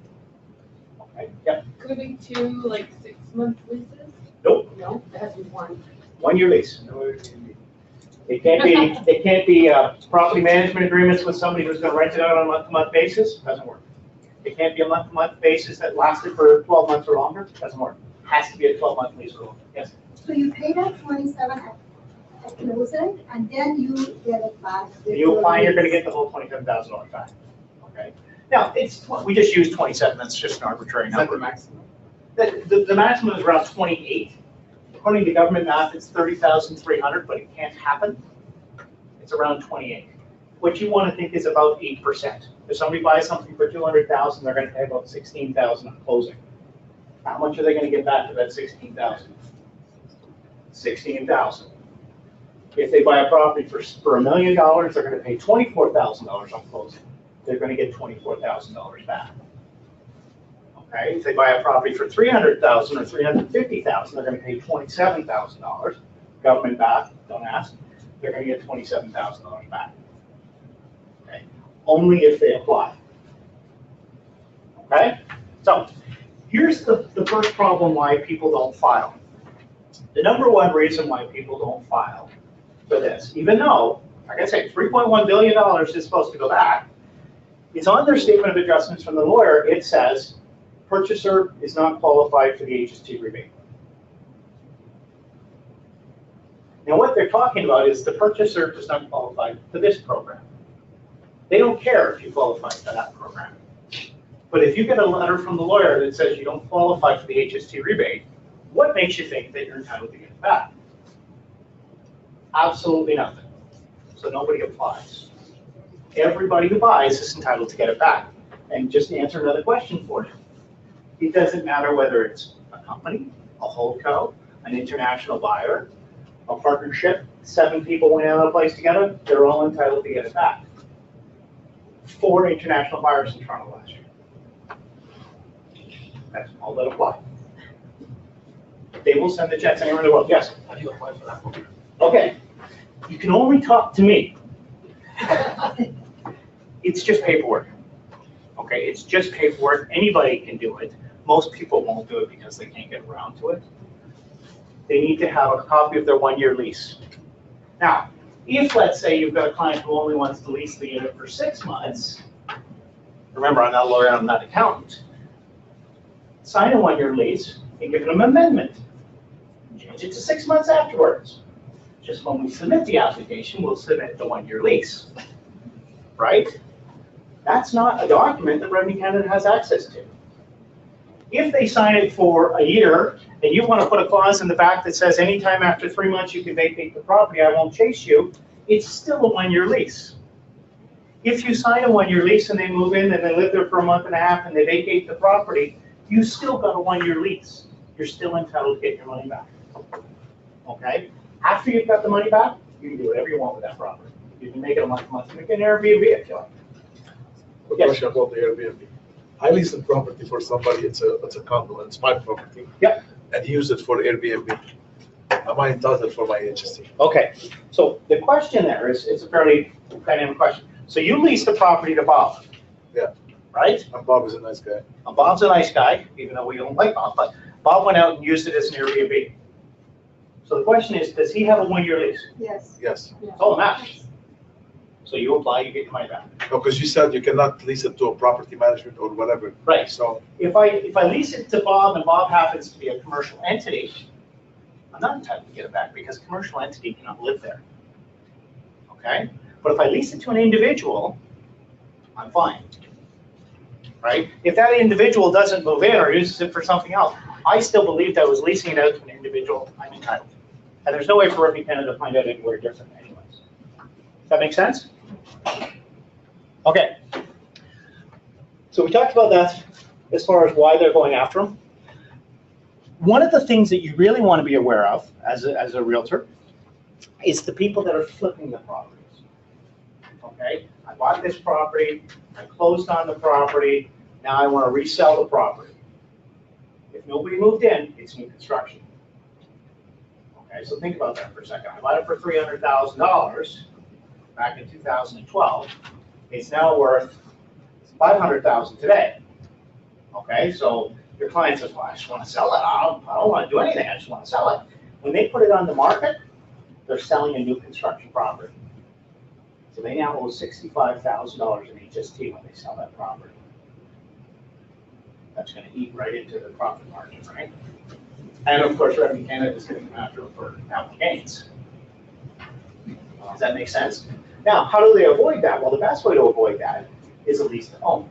Okay? Yep. Could it be 2 like 6-month leases? Nope. No, it has to be 1. 1-year lease. It can't be property management agreements with somebody who's going to rent it out on a month-to-month basis. Doesn't work. It can't be a month-to-month basis that lasted for 12 months or longer. Doesn't work. It has to be a 12-month lease or longer. Yes. So you pay that 27 at closing, and then you get it back. If you apply, you're going to get the whole $27,000 back. Okay. Now we just use 27. That's just an arbitrary number. Is that the maximum? The maximum is around 28. According to government math, it's 30,300, but it can't happen. It's around 28. What you want to think is about 8%. If somebody buys something for 200,000, they're going to pay about 16,000 on closing. How much are they going to get back for that 16,000? 16,000. If they buy a property for $1 million, they're going to pay $24,000 on closing. They're going to get $24,000 back. Okay, if they buy a property for $300,000 or $350,000, they're going to pay $27,000. Government back, don't ask. They're going to get $27,000 back. Okay, only if they apply. Okay, so here's the first problem why people don't file. The number one reason why people don't file for this, even though, like I say, $3.1 billion is supposed to go back, it's on their statement of adjustments from the lawyer. It says purchaser is not qualified for the HST rebate. Now what they're talking about is the purchaser does not qualify for this program. They don't care if you qualify for that program. But if you get a letter from the lawyer that says you don't qualify for the HST rebate, what makes you think that you're entitled to get it back? Absolutely nothing. So nobody applies. Everybody who buys is entitled to get it back. And just to answer another question for you. It doesn't matter whether it's a company, a holdco, an international buyer, a partnership, 7 people went out of a place together, they're all entitled to get it back. 4 international buyers in Toronto last year. That's all that apply. They will send the checks anywhere in the world. Yes? How do you apply for that program? Okay. You can only talk to me. It's just paperwork. Okay, it's just paperwork. Anybody can do it. Most people won't do it because they can't get around to it. They need to have a copy of their 1-year lease. Now, if let's say you've got a client who only wants to lease the unit for 6 months, remember I'm not a lawyer, I'm not an accountant, sign a 1-year lease and give them an amendment. Change it to 6 months afterwards. Just when we submit the application, we'll submit the 1-year lease, right? That's not a document that Revenue Canada has access to. If they sign it for a year, and you want to put a clause in the back that says anytime after 3 months you can vacate the property, I won't chase you, it's still a 1-year lease. If you sign a 1-year lease and they move in and they live there for a month and a half and they vacate the property, you still got a 1-year lease. You're still entitled to get your money back. Okay? After you've got the money back, you can do whatever you want with that property. You can make it a month-to-month, you can Airbnb if you like. A Yes. question about the Airbnb. I leased a property for somebody, it's a condo, and it's my property. Yep. And he used it for Airbnb. Am I entitled for my HST? Okay, so the question there is, it's a fairly dynamic question. So you leased the property to Bob? Yeah. Right? And Bob is a nice guy. Bob's a nice guy, even though we don't like Bob, but Bob went out and used it as an Airbnb. So the question is, does he have a 1-year lease? Yes. Yes. It's all that matters. So you apply, you get your money back. No, because you said you cannot lease it to a property management or whatever. Right. So, If I lease it to Bob and Bob happens to be a commercial entity, I'm not entitled to get it back because a commercial entity cannot live there. Okay? But if I lease it to an individual, I'm fine. Right? If that individual doesn't move in or uses it for something else, I still believe that I was leasing it out to an individual, I'm entitled. And there's no way for every tenant to find out anywhere different anyways. Does that make sense? Okay. So we talked about that as far as why they're going after them. One of the things that you really want to be aware of as a realtor is the people that are flipping the properties. Okay, I bought this property, I closed on the property, now I want to resell the property. If nobody moved in, it's new construction. Okay, so think about that for a second. I bought it for $300,000 back in 2012. It's now worth $500,000 today. Okay, so your client says, well, I just want to sell it. I don't want to do anything. I just want to sell it. When they put it on the market, they're selling a new construction property. So they now owe $65,000 in HST when they sell that property. That's going to eat right into the profit margin, right? And of course, Revenue Canada is going to come after them for capital gains. Does that make sense? Now, how do they avoid that? Well, the best way to avoid that is a lease to own.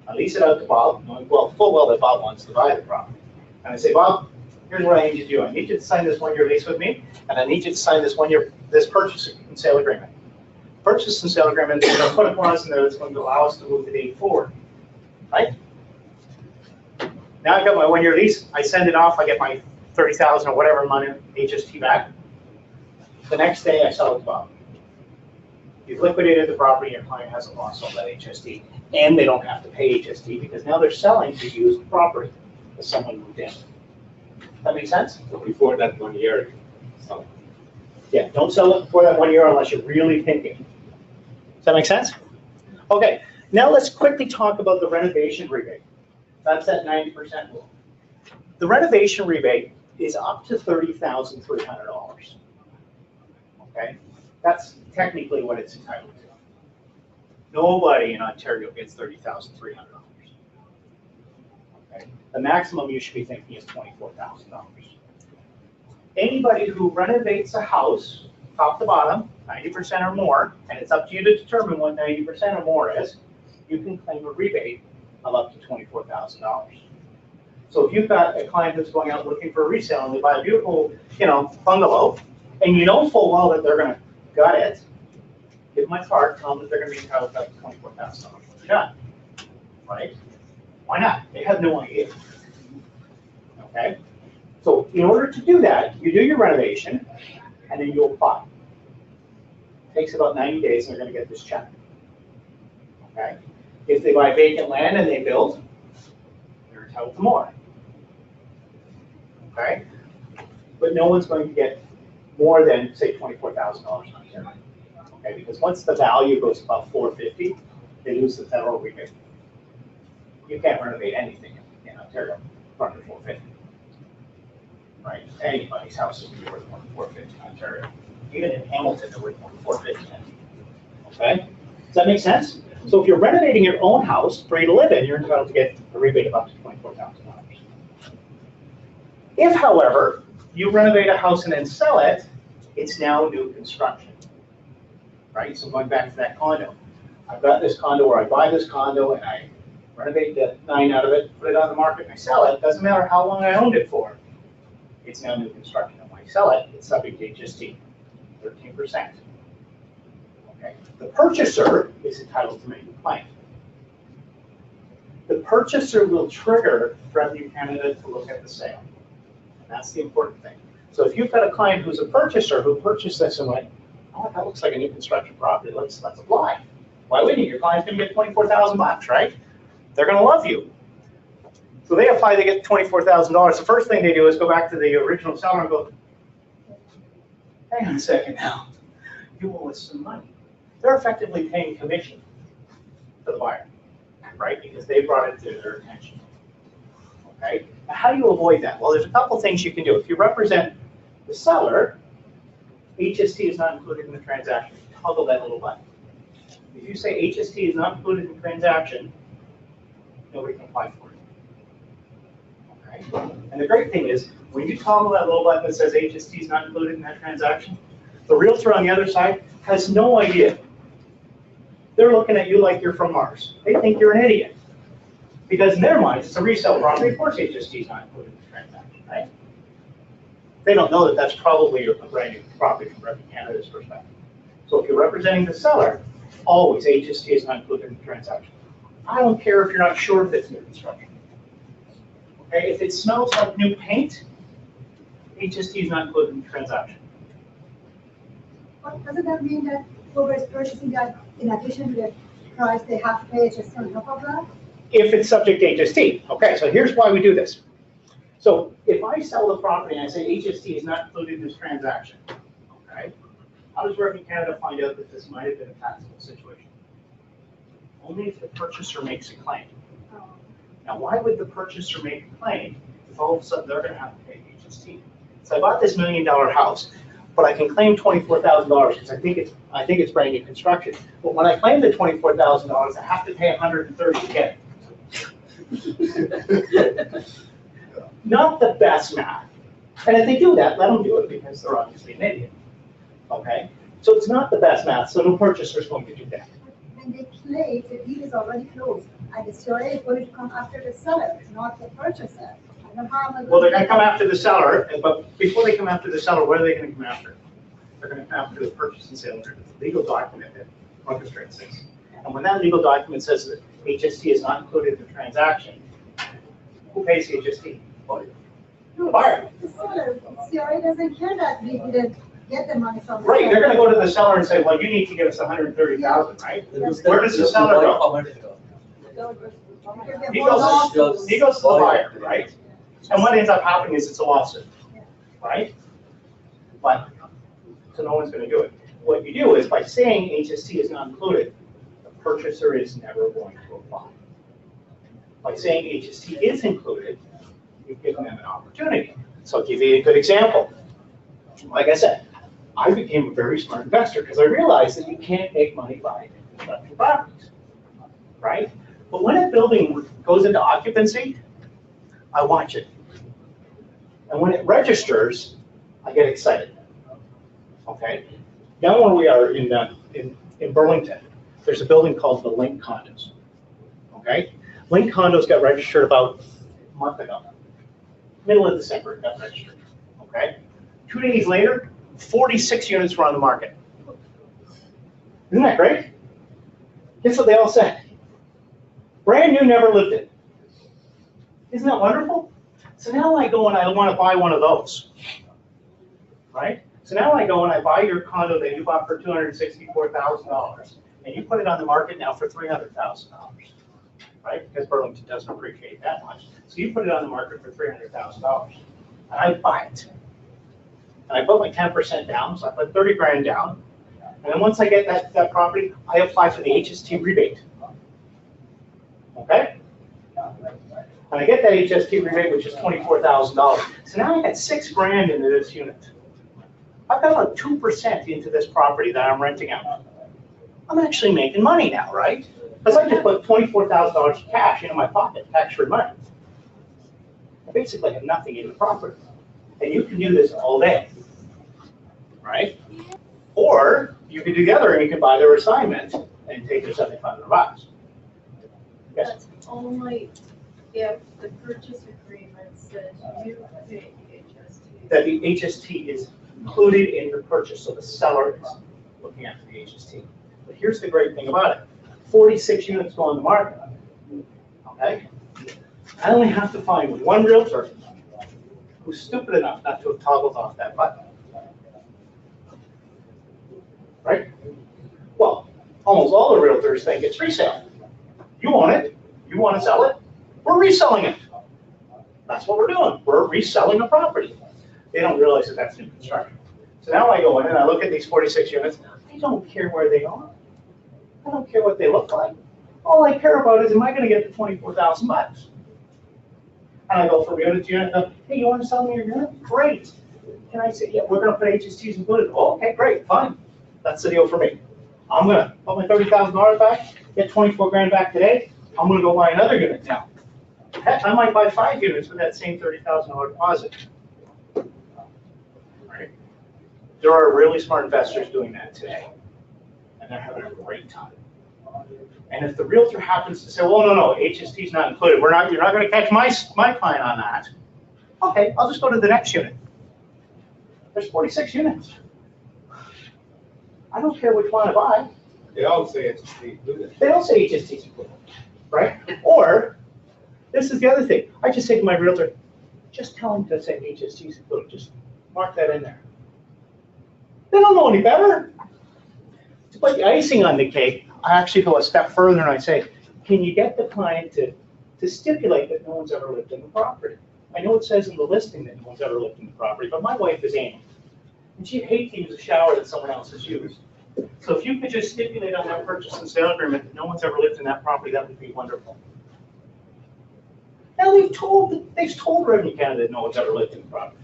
I lease it out to Bob, well, full well that Bob wants to buy the property. And I say, Bob, here's what I need you to do. I need you to sign this 1-year lease with me, and I need you to sign this purchase and sale agreement. Purchase and sale agreement, we're going to put a clause in there that's going to allow us to move the date forward, right? Now I've got my 1-year lease. I send it off. I get my $30,000 or whatever money HST back. The next day, I sell it to Bob. You've liquidated the property. Your client hasn't lost all that HST, and they don't have to pay HST because now they're selling to use the property that someone moved in. That make sense? So before that 1 year, so Yeah, don't sell it before that 1 year unless you're really thinking. Does that make sense? Okay, now let's quickly talk about the renovation rebate. That's that 90% rule. The renovation rebate is up to $30,300. Okay, that's technically what it's entitled to. Nobody in Ontario gets $30,300. Okay, the maximum you should be thinking is $24,000. Anybody who renovates a house, top to bottom, 90% or more, and it's up to you to determine what 90% or more is, you can claim a rebate of up to $24,000. So if you've got a client that's going out looking for a resale and they buy a beautiful, bungalow, and you know full well that they're going to gut it, give them my card, tell them that they're going to be entitled to up to $24,000 for the job, right? Why not? They have no idea. Okay. So in order to do that, you do your renovation, and then you apply. It takes about 90 days, and they're going to get this check. Okay? If they buy vacant land and they build, they're entitled to more. Okay? But no one's going to get more than, say, $24,000 on here. Okay? Because once the value goes above $450,000, they lose the federal rebate. You can't renovate anything in Ontario under $450,000. Right? Anybody's house is worth more than $450,000 in Ontario. Even in Hamilton, they're worth more than $450,000. Okay? Does that make sense? So if you're renovating your own house for you to live in, you're entitled to get a rebate of up to $24,000. If, however, you renovate a house and then sell it, it's now new construction. Right? So going back to that condo. I've got this condo where I buy this condo and I renovate the 9 out of it, put it on the market, and I sell it. Doesn't matter how long I owned it for. It's now new construction. And when I sell it, it's subject to HST, 13%. Okay. The purchaser is entitled to make a claim. The purchaser will trigger Revenue Canada to look at the sale. And that's the important thing. So if you've got a client who's a purchaser who purchased this and went, oh, that looks like a new construction property, let's apply. Why wouldn't you? Your client's gonna get 24,000 bucks, right? They're gonna love you. So they apply, they get $24,000. The first thing they do is go back to the original seller and go, hang on a second now, you owe us some money. They're effectively paying commission to the buyer, right? Because they brought it to their attention. Okay, now how do you avoid that? Well, there's a couple things you can do. If you represent the seller, HST is not included in the transaction. Toggle that little button. If you say HST is not included in the transaction, nobody can apply for it. Okay? And the great thing is, when you toggle that little button that says HST is not included in that transaction, the realtor on the other side has no idea. They're looking at you like you're from Mars. They think you're an idiot. Because in their minds, it's a resale property. Of course, HST is not included in the transaction, right? They don't know that that's probably a brand new property from Canada's perspective. So if you're representing the seller, always HST is not included in the transaction. I don't care if you're not sure if it's new construction. Okay, if it smells like new paint, HST is not included in the transaction. But doesn't that mean that whoever is purchasing that, in addition to the price, they have to pay HST on top of that? If it's subject to HST. Okay, so here's why we do this. So if I sell the property and I say HST is not included in this transaction, okay, how does Revenue Canada find out that this might have been a taxable situation? Only if the purchaser makes a claim. Now, why would the purchaser make a claim if all of a sudden they're going to have to pay HST? So I bought this $1 million house, but I can claim $24,000 because I think it's brand new construction. But when I claim the $24,000, I have to pay $130 to get it. Not the best math. And if they do that, let them do it because they're obviously an idiot. Okay? So it's not the best math, so no purchaser is going to do that. When they claim the deal is already closed, and the CRA is going to come after the seller, not the purchaser. I don't know how I'm Well, they're going to come after the seller, but before they come after the seller, what are they going to come after? They're going to come after the purchase and sale agreement, the legal document that orchestrates this. And when that legal document says that HST is not included in the transaction, who pays the HST? The buyer. The seller, CRA doesn't care that we didn't get the money from the Right, seller. they're going to go to the seller and say, well, you need to give us $130,000, right? Where does the seller go? He goes to the buyer, right? And what ends up happening is it's a lawsuit, right? But, so no one's going to do it. What you do is by saying HST is not included, the purchaser is never going to apply. By saying HST is included, you've given them an opportunity. So I'll give you a good example. Like I said, I became a very smart investor because I realized that you can't make money buying construction properties, right? But when a building goes into occupancy, I watch it. And when it registers, I get excited. Okay? Down where we are in Burlington, there's a building called the Link Condos. Okay? Link Condos got registered about a month ago. Middle of December it got registered. Okay? 2 days later, 46 units were on the market. Isn't that great? Guess what they all said? Brand new, never lived in. Isn't that wonderful? So now I go and I want to buy one of those, right? So now I go and I buy your condo that you bought for $264,000, and you put it on the market now for $300,000, right? Because Burlington doesn't appreciate that much. So you put it on the market for $300,000, and I buy it. And I put my 10% down, so I put 30 grand down. And then once I get that property, I apply for the HST rebate. Okay? And I get that HST rebate, which is $24,000. So now I got 6 grand into this unit. I've got like 2% into this property that I'm renting out. I'm actually making money now, right? Because I just put $24,000 cash into my pocket, tax-free money. I basically have nothing in the property. And you can do this all day, right? Or you can do the other and you can buy their assignment and take their $7,500. Yes? That's only if the purchase agreement says you pay HST. That the HST is included in your purchase, so the seller is looking after the HST. But here's the great thing about it. 46 units go on the market, okay? I only have to find one realtor who's stupid enough not to have toggled off that button. Right? Well, almost all the realtors think it's resale. You own it, you want to sell it, we're reselling it. That's what we're doing. We're reselling a property. They don't realize that that's new construction. So now I go in and I look at these 46 units. I don't care where they are. I don't care what they look like. All I care about is, am I going to get the 24,000 bucks? And I go from unit to unit. Hey, you want to sell me your unit? Great. Can I say, yeah, we're going to put HSTs included. Oh, okay, great, fine. That's the deal for me. I'm going to put my $30,000 back, get 24 grand back today. I'm going to go buy another unit now. Heck, I might buy 5 units with that same $30,000 deposit. Right? There are really smart investors doing that today, and they're having a great time. And if the realtor happens to say, well, no, HST is not included. You're not going to catch my client on that. Okay, I'll just go to the next unit. There's 46 units. I don't care which one I buy. They all say HST included. They don't say HST is included, right? Or, this is the other thing. I just say to my realtor, just tell him to say HST is included. Just mark that in there. They don't know any better. To put the icing on the cake, I actually go a step further and I say, can you get the client to stipulate that no one's ever lived in the property? I know it says in the listing that no one's ever lived in the property, but my wife is Amy, and she'd hate to use a shower that someone else has used. So if you could just stipulate on that purchase and sale agreement that no one's ever lived in that property, that would be wonderful. Now they've told Revenue Canada that no one's ever lived in the property.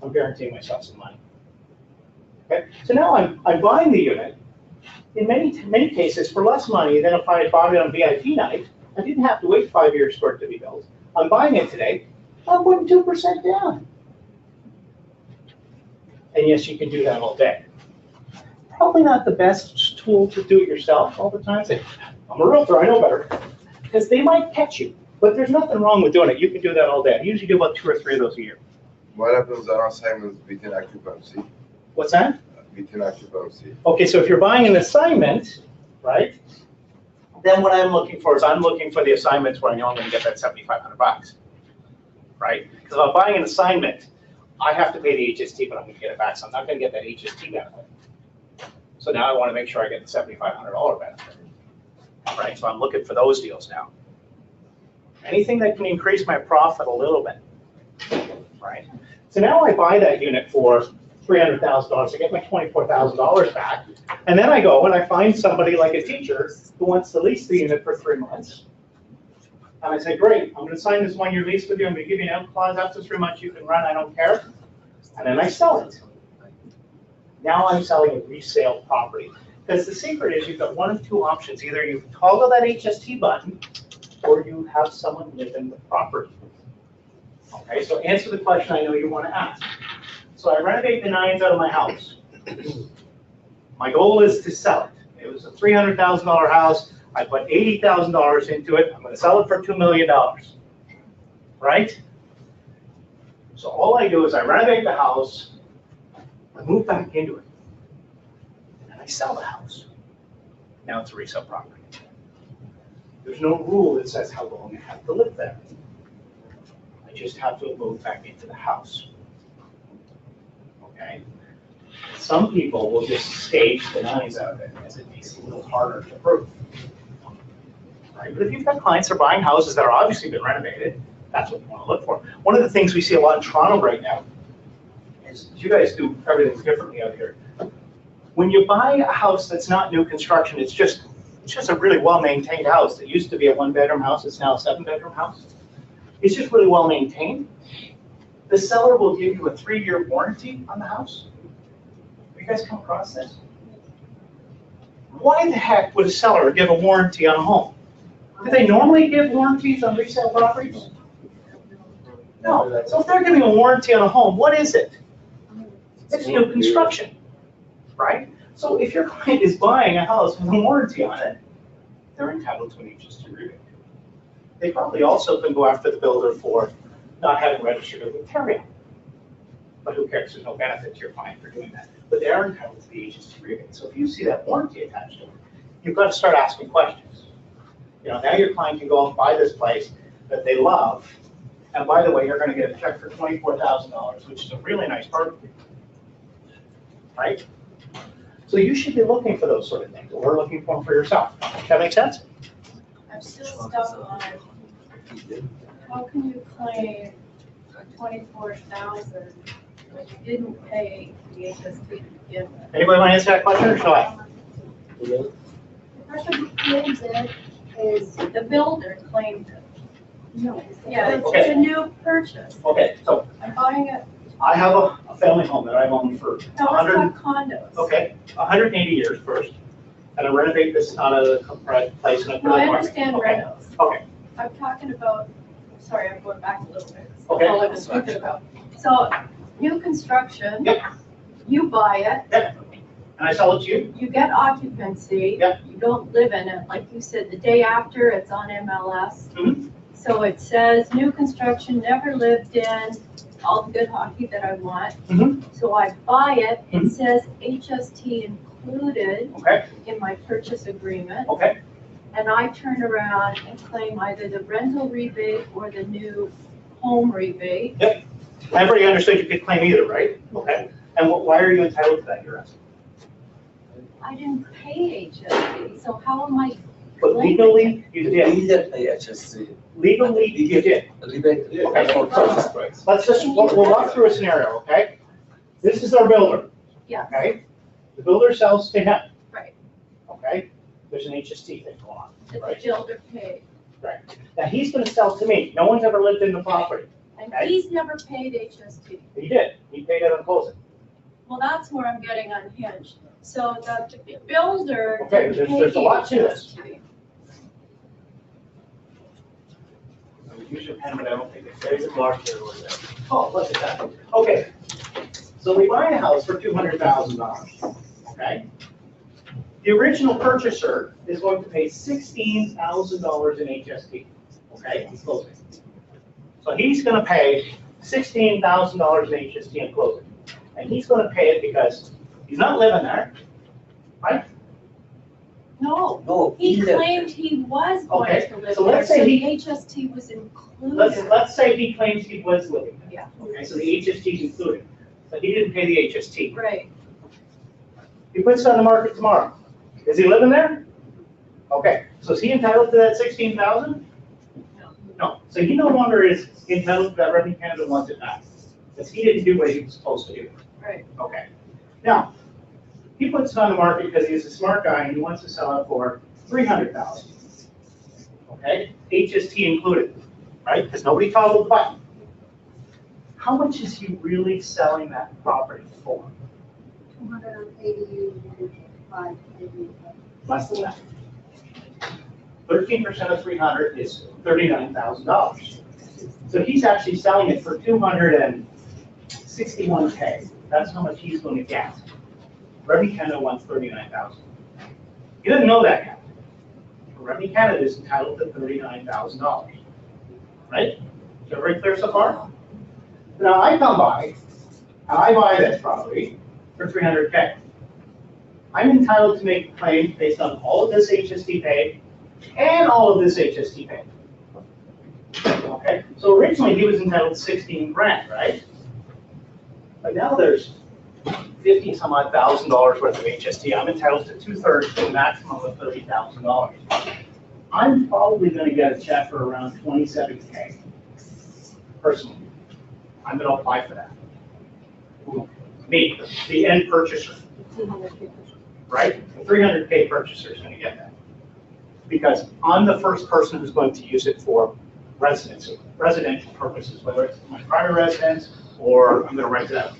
I'm guaranteeing myself some money. Okay, so now I'm buying the unit. In many cases, for less money than if I had bought it on VIP night. I didn't have to wait 5 years for it to be built. I'm buying it today. I'm putting 2% down. And yes, you can do that all day. Probably not the best tool to do it yourself all the time. Say, I'm a realtor, I know better. Because they might catch you. But there's nothing wrong with doing it. You can do that all day. I usually do about 2 or 3 of those a year. What happens on assignments between occupancy? What's that? Between occupancy. Okay, so if you're buying an assignment, right, then what I'm looking for is I'm looking for the assignments where I know I'm going to get that 7,500 bucks, right? Because if I'm buying an assignment, I have to pay the HST, but I'm going to get it back, so I'm not going to get that HST benefit. So now I want to make sure I get the $7,500 benefit, right? So I'm looking for those deals now. Anything that can increase my profit a little bit, right? So now I buy that unit for $300,000. I get my $24,000 back. And then I go and I find somebody like a teacher who wants to lease the unit for 3 months. And I say, great, I'm going to sign this 1-year lease with you. I'm going to give you an out clause after 3 months. You can run. I don't care. And then I sell it. Now I'm selling a resale property. Because the secret is you've got 1 of 2 options. Either you toggle that HST button or you have someone live in the property. Okay, so answer the question I know you want to ask. So I renovate the 9s out of my house. My goal is to sell it. It was a $300,000 house. I put $80,000 into it. I'm going to sell it for $2 million. Right? So all I do is I renovate the house, I move back into it, and I sell the house. Now it's a resale property. There's no rule that says how long I have to live there. I just have to move back into the house. Okay? Some people will just stage the 9s out of it because it makes it a little harder to prove. Right? But if you've got clients that are buying houses that are obviously been renovated, that's what you want to look for. One of the things we see a lot in Toronto right now is you guys do everything differently out here. When you buy a house that's not new construction, it's just a really well-maintained house. It used to be a 1-bedroom house. It's now a 7-bedroom house. It's just really well-maintained. The seller will give you a 3-year warranty on the house. Have you guys come across this? Why the heck would a seller give a warranty on a home? Do they normally give warranties on resale properties? No. So if they're giving a warranty on a home, what is it? It's new construction, right? So if your client is buying a house with a warranty on it, they're entitled to an HST rebate. They probably also can go after the builder for not having registered with Ontario. But who cares? There's no benefit to your client for doing that. But they are entitled to the HST rebate. So if you see that warranty attached to it, you've got to start asking questions. You know, now your client can go out and buy this place that they love. And by the way, you're going to get a check for $24,000, which is a really nice barbecue. Right? So you should be looking for those sort of things, or looking for them for yourself. That make sense? I'm still stuck on, how can you claim 24,000 when you didn't pay the HST to begin with? Anybody want to answer that question, or shall I? The person who claims it is, The builder claimed it. no. Yeah, it's Okay. a new purchase. Okay, so I'm buying it, I have a family home that I've owned for no, 100, it's not condos. okay, 180 years first. And I renovate this out of the place and I put No, I it on. understand Okay. renos. Okay, I'm talking about, sorry, I'm going back a little bit. That's Okay. all I was talking about. So, new construction. Yep. You buy it, and I sell it to you? you get occupancy. Yep. You don't live in it, like you said, the day after, it's on MLS. Mhm. So it says, new construction, never lived in, all the good hockey that I want. Mhm. So I buy it, Mhm. it says HST included Okay, in my purchase agreement. okay, And I turn around and claim either the rental rebate or the new home rebate. everybody understood you could claim either, right? Okay, and why are you entitled to that, you're asking? I didn't pay HST, so how am I But claiming legally, you did. We did pay HST. Legally, you did. Rebate, Okay. for purchase price. Let's just, we'll walk through a scenario, okay? This is our builder, Yes, okay? The builder sells to him. Right. Okay? There's an HST thing going on, that the right? builder paid. Right. Now, he's gonna sell to me. No one's ever lived in the property. And Okay. he's never paid HST. He did. He paid it on closing. Well, that's where I'm getting unhinged. So the builder Okay, didn't pay there's a the lot to this. HST. I would use your pen, but I don't think it's There's a marker on that. Oh, look at that. Okay. So we buy a house for $200,000, okay? The original purchaser is going to pay $16,000 in HST, okay, in closing. So he's gonna pay $16,000 in HST in closing. And he's gonna pay it because he's not living there, right? No, No, he did. claimed he was going Okay, to live so there, let's so say the he- HST was included. Let's say he claims he was living there. Yeah. Okay, so the HST is included, but he didn't pay the HST. Right, He puts it on the market tomorrow. Is he living there? Okay, so is he entitled to that 16,000? No, so he no longer is entitled to that Revenue Canada wants it back, because he didn't do what he was supposed to do. right. Okay, now, he puts it on the market because he's a smart guy and he wants to sell it for 300,000. Okay, HST included, right? Because nobody toggled the button. How much is he really selling that property for? 285, maybe. Less than that. 13% of 300 is $39,000. So he's actually selling it for 261K. That's how much he's going to get. Revenue Canada wants 39,000. He doesn't know that yet. Revenue Canada is entitled to $39,000. Right? Is that very clear so far? Now I come by, and I buy this property for 300K. I'm entitled to make a claim based on all of this HST paid and all of this HST paid. Okay, so originally he was entitled to 16 grand, right? But now there's 50 some odd $1,000 worth of HST. I'm entitled to 2/3 to a maximum of $30,000. I'm probably gonna get a check for around 27K personally. I'm gonna apply for that. Me, the end purchaser, right? The 300K purchaser is gonna get that. Because I'm the first person who's going to use it for residential purposes, whether it's my primary residence or I'm gonna rent it out.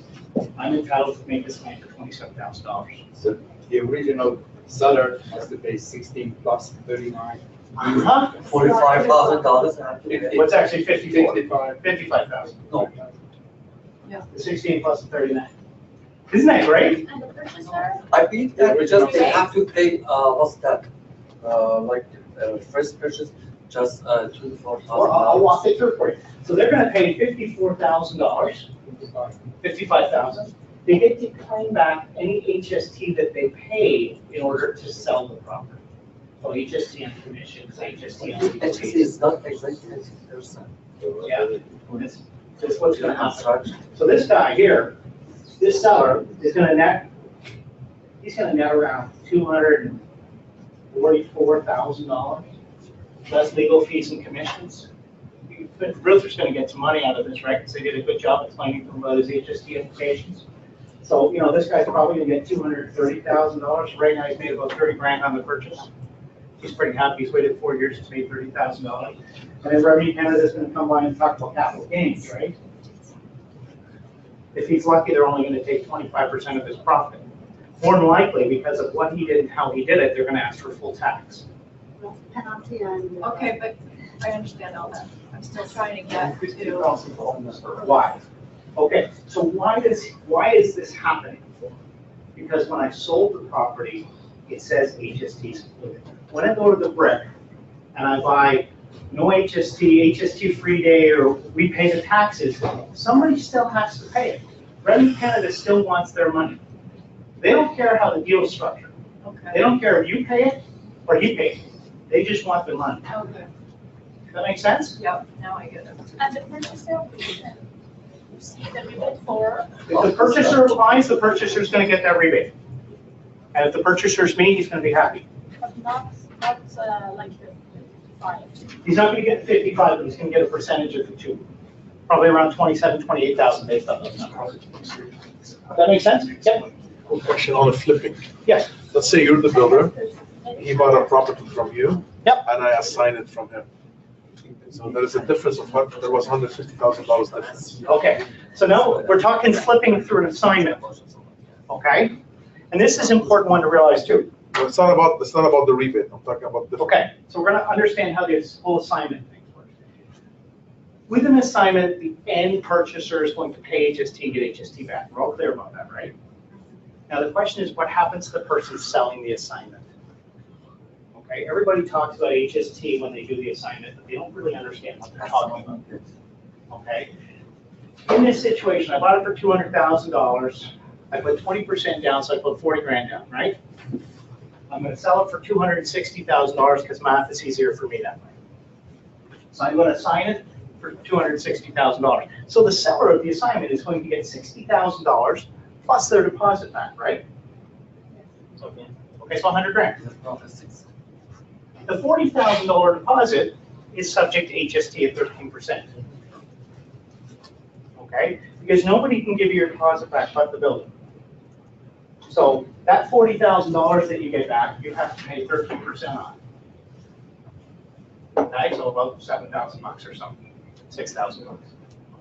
I'm entitled to make this claim for $27,000. So the original seller has to pay 16 plus 39. Uh-huh. $45,000. What's actually 54? 55. 55,000. No. Yeah. The 16 plus the 39. Isn't that great? And the purchaser? I think that just they have to pay, what's that? First purchase, just $24,000. Well, I'll walk it through for you. So they're gonna pay $54,000, 55,000. They get to claim back any HST that they paid in order to sell the property. So HST on commissions, HST on legal HST fees. is not exactly 80%. Yeah. This is what's gonna happen. Construction. So this guy here, this seller is gonna net he's gonna net around $244,000. That's legal fees and commissions. The realtor's gonna get some money out of this, right? Because they did a good job explaining to him about his HST implications. So, this guy's probably gonna get $230,000. Right now, he's made about 30 grand on the purchase. He's pretty happy. He's waited 4 years, he's made $30,000. And then Revenue Canada's gonna come by and talk about capital gains, right? If he's lucky, they're only gonna take 25% of his profit. More than likely, because of what he did and how he did it, they're gonna ask for full tax. Penalty and. Okay, but I understand all that. I'm still trying to get to, Why? Okay, so why is this happening? Because when I sold the property, it says HST is included. When I go to the brick and I buy no HST free day, or we pay the taxes, somebody still has to pay it. Revenue Canada still wants their money. They don't care how the deal is structured. okay. They don't care if you pay it or he pays it. They just want their money. Okay, Does that make sense? yep, now I get it. And the purchaser, you see the rebate for? If the purchaser applies, the purchaser's gonna get that rebate. And if the purchaser's me, he's gonna be happy. But not like the 5. He's not gonna get 55, but he's gonna get a percentage of the two. Probably around 27, 28,000 based on those numbers. Does that make sense? Yep. Quick question on the flipping. Yes. Let's say you're the builder, he bought a property from you. Yep. And I assign it from him. So there is a difference of what, there was $150,000 difference. Okay, so now we're talking flipping through an assignment. Okay? And this is an important one to realize too. But it's not about the rebate, I'm talking about the. Okay, so we're gonna understand how this whole assignment thing works. With an assignment, the end purchaser is going to pay HST and get HST back. We're all clear about that, right? Now the question is, what happens to the person selling the assignment? Okay, everybody talks about HST when they do the assignment, but they don't really understand what they're talking about. Okay? In this situation, I bought it for $200,000. I put 20% down, so I put 40 grand down, right? I'm gonna sell it for $260,000 because math is easier for me that way. So I'm gonna assign it for $260,000. So the seller of the assignment is going to get $60,000 plus their deposit back, right? Okay, so 100 grand. The $40,000 deposit is subject to HST at 13%. Okay, because nobody can give you your deposit back but the builder. So that $40,000 that you get back, you have to pay 13% on. Okay, so about $7,000 or something, $6,000.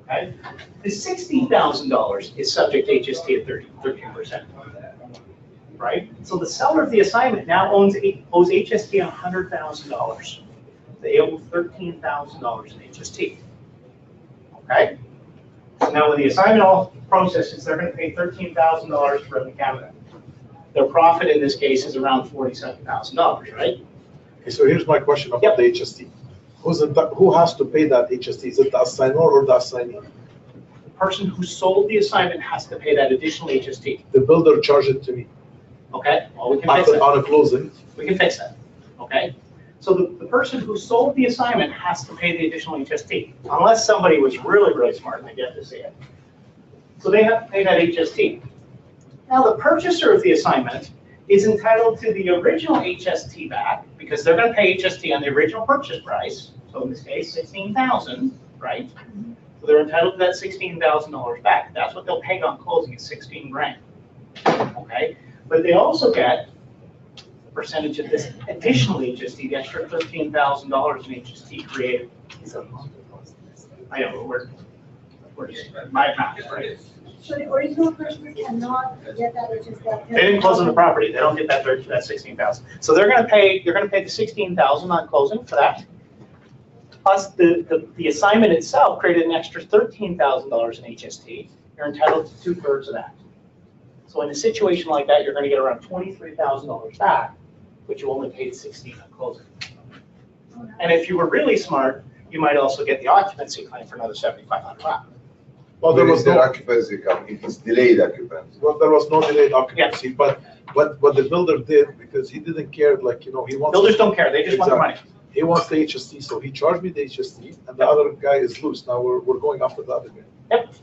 Okay, the $16,000 is subject to HST at 13%. Right? So the seller of the assignment now owes HST $100,000. They owe $13,000 in HST. Okay? So now when the assignment all processes, they're going to pay $13,000 to Revenue Canada. Their profit in this case is around $47,000, right? Okay, so here's my question about the HST. Who has to pay that HST? Is it the assignor or the assignee? The person who sold the assignment has to pay that additional HST. The builder charged it to me. Okay? Well, we can fix that. On a closing. We can fix that. Okay? So the person who sold the assignment has to pay the additional HST, unless somebody was really, really smart and they get to see it. So they have to pay that HST. Now the purchaser of the assignment is entitled to the original HST back because they're going to pay HST on the original purchase price. So in this case, $16,000, right? So they're entitled to that $16,000 back. That's what they'll pay on closing is 16 grand. Okay? But they also get a percentage of this additional HST, the extra $13,000 in HST created. I know, we're my math, right? So the original person cannot get that HST. They didn't close on the property. They don't get that 16,000. So they're going to pay the $16,000 on closing for that. Plus the assignment itself created an extra $13,000 in HST. You're entitled to 2/3 of that. So in a situation like that, you're going to get around $23,000 back, but you only paid 16 on closing. And if you were really smart, you might also get the occupancy claim for another $7,500. Well, there was no occupancy come, it is delayed occupancy. Well, there was no delayed occupancy, but what the builder did, because he didn't care, like, he wants. Builders don't care, they just want the money. He wants the HST, so he charged me the HST, and the other guy is loose. Now we're going after the other guy. Yep.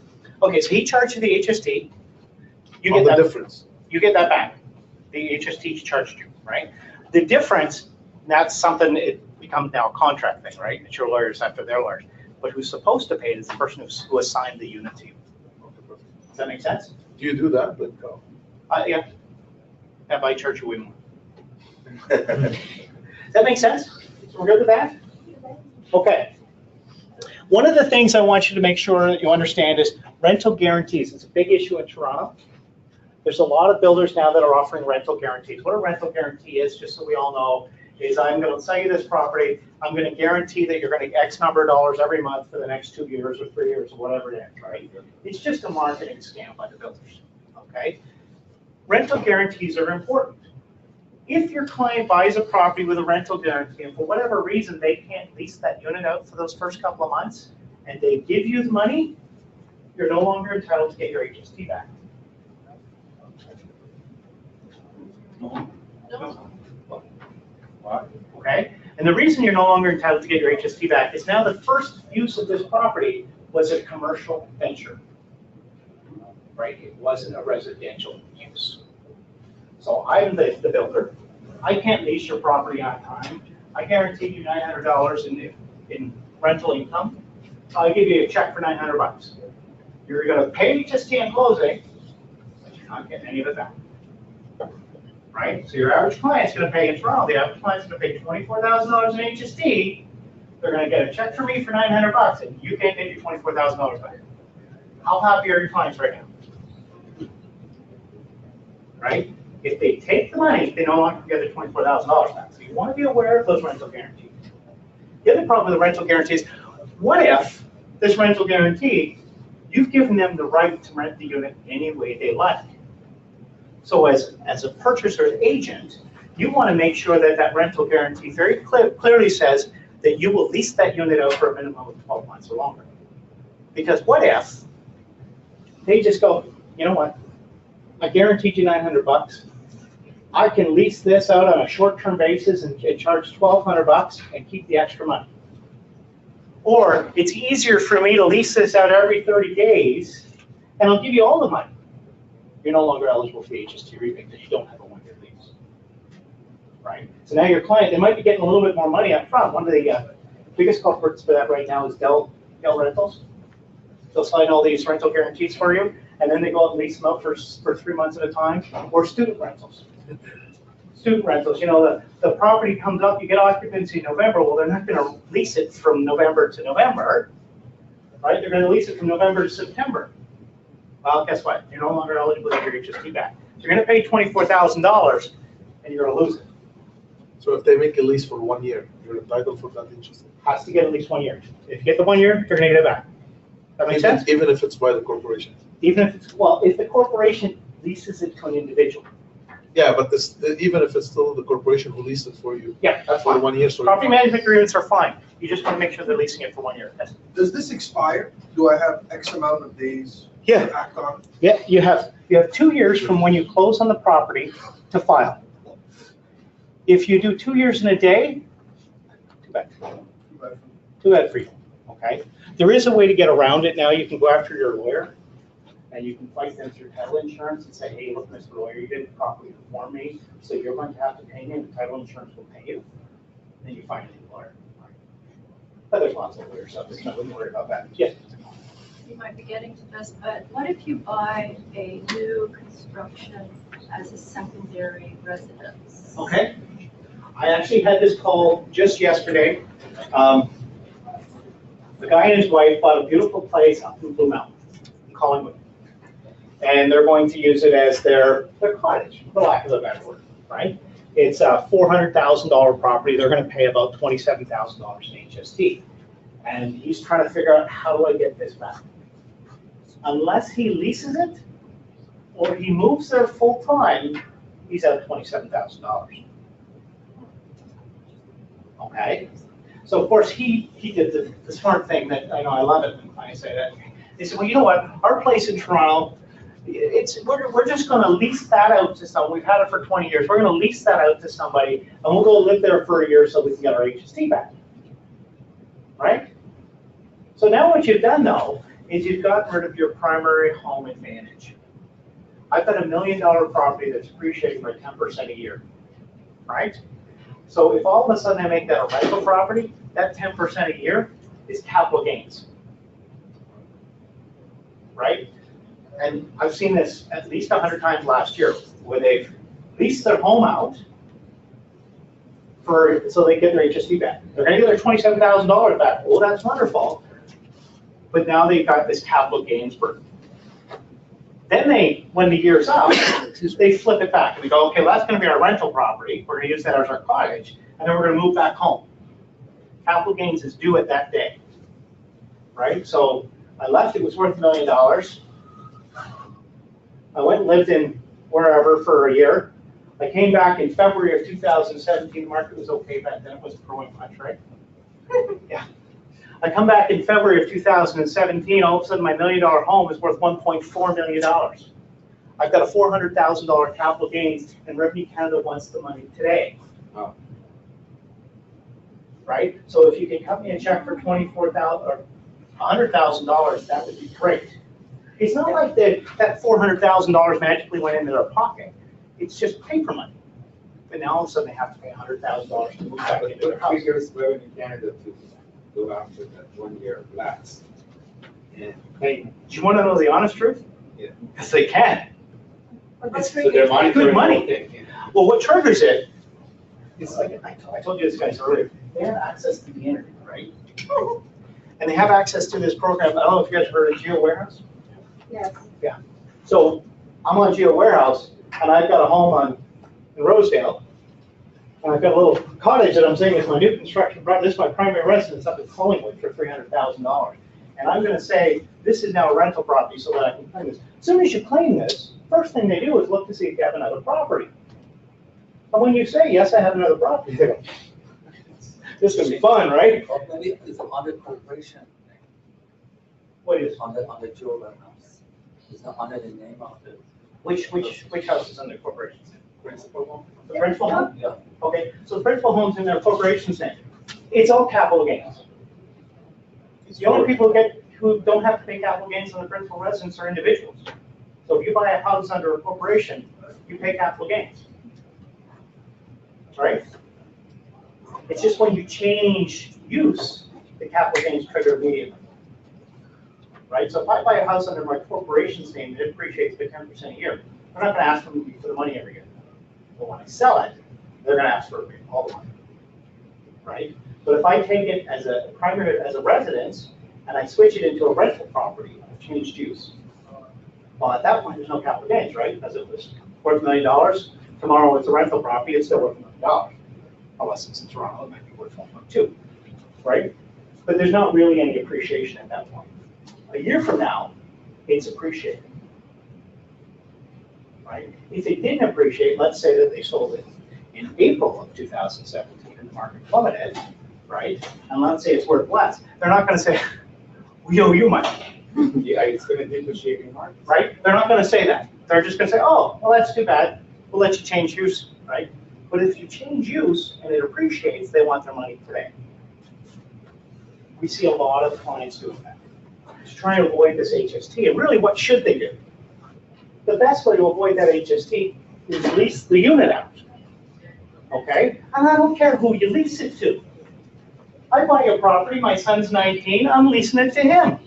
Okay, so he charged you the HST. You On get the that difference. You get that back. the HST charged you, right? The difference, that's something, it becomes now a contract thing, right? It's your lawyers after their lawyers. But who's supposed to pay it is the person who assigned the unit to you. Does that make sense? Do you do that? Like, Yeah. Have I charge you way more? Does that make sense? So we're good with that? Okay. One of the things I want you to make sure that you understand is rental guarantees. It's a big issue in Toronto. There's a lot of builders now that are offering rental guarantees. What a rental guarantee is, just so we all know, is I'm going to sell you this property. I'm going to guarantee that you're going to get X number of dollars every month for the next 2 years or 3 years or whatever it is, right? It's just a marketing scam by the builders, okay? Rental guarantees are important. If your client buys a property with a rental guarantee and for whatever reason they can't lease that unit out for those first couple of months and they give you the money, you're no longer entitled to get your HST back. No. Okay? And the reason you're no longer entitled to get your HST back is now the first use of this property was a commercial venture. Right? It wasn't a residential use. So I'm the builder. I can't lease your property on time. I guarantee you $900 in rental income. I'll give you a check for $900. You're going to pay HST on closing, but you're not getting any of it back. Right? So your average client's going to pay in Toronto. The average client's going to pay $24,000 in HST. They're going to get a check from me for $900, and you can't get your $24,000 back. How happy are your clients right now? Right? If they take the money, they no longer get the $24,000 back. So you want to be aware of those rental guarantees. The other problem with the rental guarantees, what if this rental guarantee, you've given them the right to rent the unit any way they like? So as a purchaser's agent, you want to make sure that that rental guarantee very clearly says that you will lease that unit out for a minimum of 12 months or longer. Because what if they just go, you know what? I guaranteed you $900. I can lease this out on a short-term basis and charge $1,200 and keep the extra money. Or it's easier for me to lease this out every 30 days and I'll give you all the money. You're no longer eligible for the HST rebate because you don't have a one-year lease. Right? So now your client, they might be getting a little bit more money up front. One of the biggest culprits for that right now is Dell Rentals. They'll sign all these rental guarantees for you, and then they go out and lease them out for 3 months at a time, or student rentals. Student rentals, you know, the property comes up, you get occupancy in November, well, they're not going to lease it from November to November, right? They're going to lease it from November to September. Well, guess what? You're no longer eligible to get your HST back. So you're going to pay $24,000, and you're going to lose it. so if they make a lease for 1 year, you're entitled for that HST? Has to get at least 1 year. If you get the 1 year, you're going to get it back. That makes sense? Even if it's by the corporation? Even if it's, well, if the corporation leases it to an individual. Yeah, but this, even if it's still the corporation who leased it for you? Yeah, that's For fine. 1 year, so. Property management agreements are fine. You just want to make sure they're leasing it for 1 year. Yes. Does this expire? Do I have X amount of days Yeah. to act on? Yeah, you have 2 years from when you close on the property to file. If you do 2 years in a day, too bad. Too bad for you, okay? There is a way to get around it now. You can go after your lawyer and you can fight them through title insurance and say, hey, look, Mr. Lawyer, you didn't properly inform me, so you're going to have to pay me and the title insurance will pay you. Then you find a new lawyer. But there's lots of lawyers out there, so I wouldn't worry about that. Yes? You might be getting to this, but what if you buy a new construction as a secondary residence? Okay. I actually had this call just yesterday. The guy and his wife bought a beautiful place up in Blue Mountain, in Collingwood. And they're going to use it as their cottage, for lack of a better word, right? It's a $400,000 property. They're going to pay about $27,000 in HST. And he's trying to figure out, how do I get this back? Unless he leases it or he moves there full time, he's out $27,000. Okay? So of course he did the smart thing that, I know I love it when clients say that. They said, well, you know what, our place in Toronto, we're just going to lease that out to someone. We've had it for 20 years. We're going to lease that out to somebody and we'll go live there for a year so we can get our HST back. Right? So now what you've done though, is you've gotten rid of your primary home advantage. I've got $1 million property that's appreciating by 10% a year, right? So if all of a sudden I make that a rental property, that 10% a year is capital gains, right? And I've seen this at least 100 times last year, where they've leased their home out so they get their HST back. They're gonna get their $27,000 back. Oh, that's wonderful. But now they've got this capital gains burden. Then when the year's up, they flip it back and we go, okay, well, that's gonna be our rental property. We're gonna use that as our cottage, and then we're gonna move back home. Capital gains is due at that day, right? So I left, it was worth $1 million. I went and lived in wherever for a year. I came back in February of 2017, the market was okay back then, it wasn't growing much, right? Yeah. I come back in February of 2017, all of a sudden my $1 million home is worth $1.4 million. I've got a $400,000 capital gains, and Revenue Canada wants the money today. Oh. Right? So if you can cut me a check for $24,000 or $100,000, that would be great. It's not like that $400,000 magically went into their pocket. It's just paper money. But now all of a sudden they have to pay $100,000 to move back into their What house. triggers Revenue Canada to go after that 1 year lapse? And Hey, do you want to know the honest truth? Yeah. Because they can. It's so they're monitoring good money. the whole thing, yeah. Well, what triggers it, it's like, I told you this guys earlier, they have access to the internet, right? And they have access to this program. I don't know if you guys heard of Geo Warehouse. Yes. So I'm on Geo Warehouse, and I've got a home in Rosedale. And I've got a little cottage that I'm saying is my new construction project. This is my primary residence up in Collingwood for $300,000. And I'm going to say, this is now a rental property so that I can claim this. As soon as you claim this, first thing they do is look to see if you have another property. And when you say, yes, I have another property, they go, this is going to be fun, right? Or maybe it's under corporation, What is, on the Joe house. It's not under the name of the. which house is under corporation? Principal home? The principal home? Yeah. Okay, so the principal home's in their corporation's name. It's all capital gains. The only people who don't have to pay capital gains on the principal residence are individuals. So if you buy a house under a corporation, you pay capital gains. Right? It's just when you change use, the capital gains trigger immediately. Right? So if I buy a house under my corporation's name, it appreciates by 10% a year. I'm not going to ask them for the money every year. But when I sell it, they're going to ask for all the money. Right? But if I take it as a primary, as a residence, and I switch it into a rental property, I've changed use. Well, at that point, there's no capital gains, right? Because it was worth $1 million. Tomorrow, it's a rental property, it's still worth $1 million. Unless it's in Toronto, it might be worth 1.2, right? But there's not really any appreciation at that point. A year from now, it's appreciated, right? If it didn't appreciate, let's say that they sold it in April of 2017 and the market plummeted, right? And let's say it's worth less. They're not going to say, we owe you money. Yeah, it's going to depreciate in market. Right? They're not going to say that. They're just going to say, oh, well, that's too bad. We'll let you change use, right? But if you change use and it appreciates, they want their money today. We see a lot of clients doing that. To try and avoid this HST. And really, what should they do? The best way to avoid that HST is lease the unit out. Okay? And I don't care who you lease it to. I buy a property, my son's 19, I'm leasing it to him.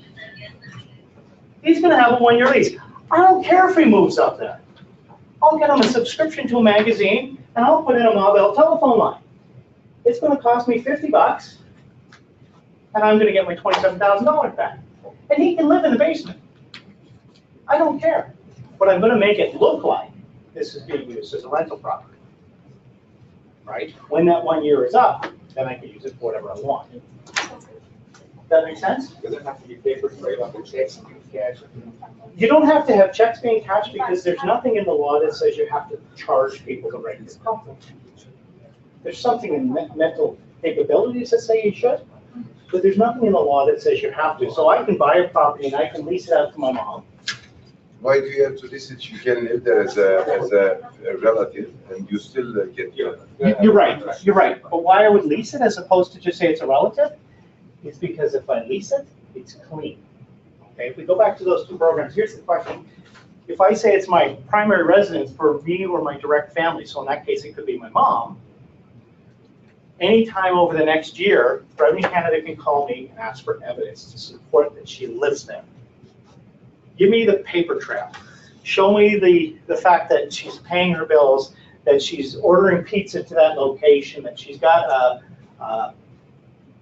He's going to have a 1-year lease. I don't care if he moves up there. I'll get him a subscription to a magazine, and I'll put in a mobile telephone line. It's going to cost me $50, and I'm going to get my $27,000 back. And he can live in the basement. I don't care. But I'm going to make it look like this is being used as a rental property. Right? When that 1 year is up, then I can use it for whatever I want. That make sense? Does it have to be paper trail on the checks and cash? You don't have to have checks being cashed because there's nothing in the law that says you have to charge people to write this company. There's something in mental capabilities that say you should, but there's nothing in the law that says you have to. So I can buy a property and I can lease it out to my mom. Why do you have to lease it? You can live there as a relative and you still get your. You're right, you're right. But why I would lease it as opposed to just say it's a relative is because if I lease it, it's clean. Okay, if we go back to those two programs, here's the question. If I say it's my primary residence for me or my direct family, so in that case, it could be my mom, anytime over the next year, Revenue Canada can call me and ask for evidence to support that she lives there. Give me the paper trail. Show me the fact that she's paying her bills, that she's ordering pizza to that location, that she's got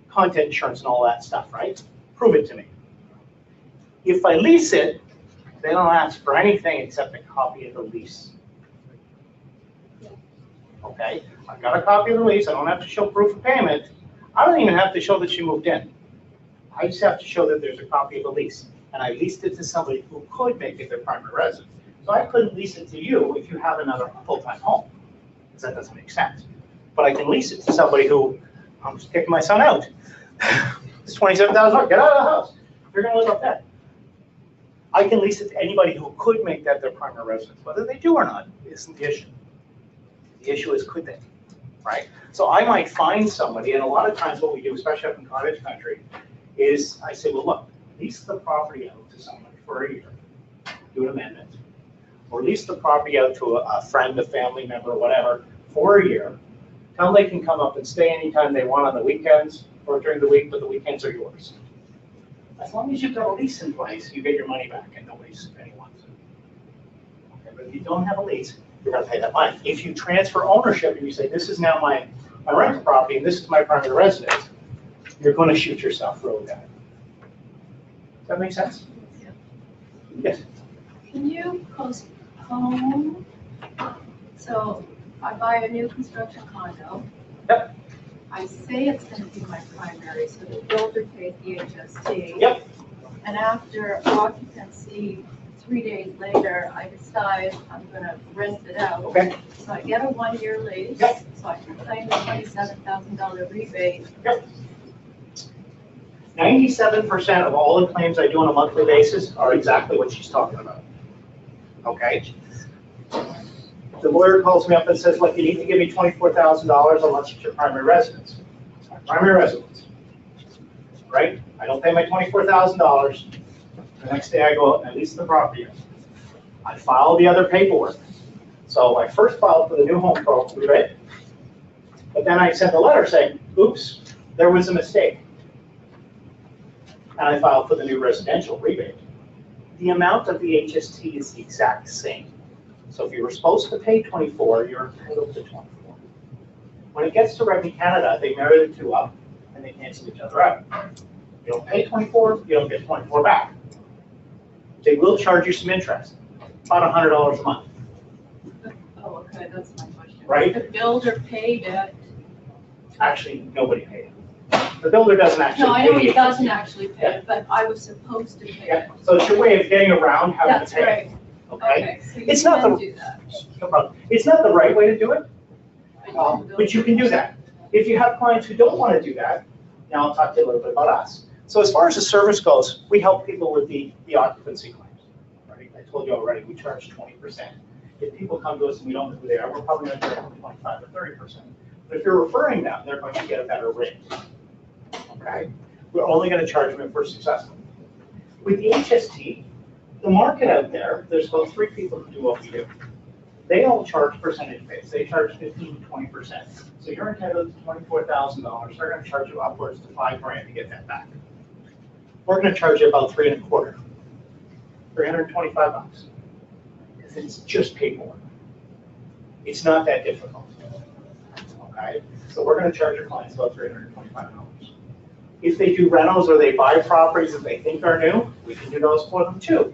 content insurance and all that stuff, right? Prove it to me. If I lease it, they don't ask for anything except a copy of the lease. Okay, I've got a copy of the lease. I don't have to show proof of payment. I don't even have to show that she moved in. I just have to show that there's a copy of the lease. And I leased it to somebody who could make it their primary residence. So I couldn't lease it to you if you have another full-time home, because that doesn't make sense. But I can lease it to somebody who, I'm just kicking my son out. It's $27,000, get out of the house. You're gonna live up there. I can lease it to anybody who could make that their primary residence. Whether they do or not isn't the issue. The issue is could they, right? So I might find somebody, and a lot of times what we do, especially up in cottage country, is I say, well, look, lease the property out to someone for a year, do an amendment, or lease the property out to a friend, a family member, whatever, for a year. Tell them they can come up and stay anytime they want on the weekends or during the week, but the weekends are yours. As long as you've got a lease in place, you get your money back and nobody's paying one. Okay, but if you don't have a lease, you're gonna pay that money. If you transfer ownership and you say, this is now my rental property and this is my primary residence, you're gonna shoot yourself really bad. Does that make sense? Yeah. Yes. Can you postpone? So I buy a new construction condo. Yep. I say it's going to be my primary, so the builder pays the HST. Yep. And after occupancy, 3 days later, I decide I'm going to rent it out. Okay. So I get a 1-year lease. Yep. So I can claim the $27,000 rebate. Yep. 97% of all the claims I do on a monthly basis are exactly what she's talking about. Okay? The lawyer calls me up and says, look, you need to give me $24,000 unless it's your primary residence. It's my primary residence, right? I don't pay my $24,000. The next day I go out and I lease the property. I file the other paperwork. So I first filed for the new home rebate, but then I sent a letter saying, oops, there was a mistake. And I filed for the new residential rebate. The amount of the HST is the exact same. So if you were supposed to pay 24, you're entitled to 24. When it gets to Revenue Canada, they marry the two up and they cancel each other out. You don't pay 24, you don't get 24 back. They will charge you some interest, about $100 a month. Oh, okay, that's my question. Right? The builder paid it. Actually, nobody paid it. The builder doesn't actually No, I pay know he it. doesn't actually pay Yeah. it, but I was supposed to pay Yeah. it. So it's your way of getting around having That's to pay. right. Okay? So you It's not can the- do that. No problem. It's not the right way to do it, but you can do that. If you have clients who don't want to do that, now I'll talk to you a little bit about us. So as far as the service goes, we help people with the occupancy claims. Right? I told you already, we charge 20%. If people come to us and we don't know who they are, we're probably going to charge them 25 or 30%. But if you're referring them, they're going to get a better rate. Okay? We're only going to charge them if we're successful. With the HST, the market out there, there's about 3 people who do what we do. They all charge percentage based. They charge 15 to 20%. So you're entitled to $24,000. They're going to charge you upwards to $5,000 to get that back. We're going to charge you about $3.25, $325, because it's just paperwork. It's not that difficult. Okay, so we're going to charge your clients about $325. If they do rentals or they buy properties that they think are new, we can do those for them too,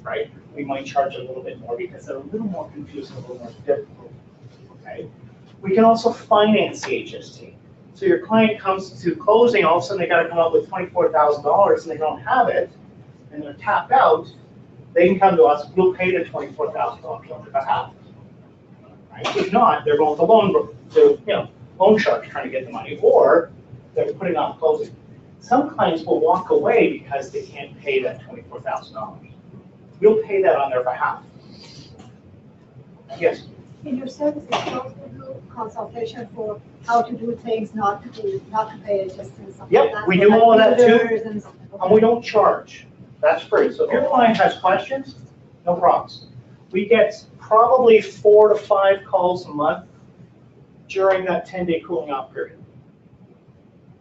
right? We might charge a little bit more because they're a little more confusing, a little more difficult, okay? We can also finance the HST. So your client comes to closing, all of a sudden they got to come up with $24,000 and they don't have it, and they're tapped out. They can come to us, we'll pay the $24,000 on their behalf. Right? If not, they're going to loan sharks trying to get the money, or they're putting off closing. Some clients will walk away because they can't pay that $24,000. We'll pay that on their behalf. Yes? In your services, you also do consultation for how to do things, not to pay HST and stuff Yep, like that. we for do like all of that too. builders and stuff. And we don't charge. That's free. So if your client has questions, no problems. We get probably 4 to 5 calls a month during that 10-day cooling off period.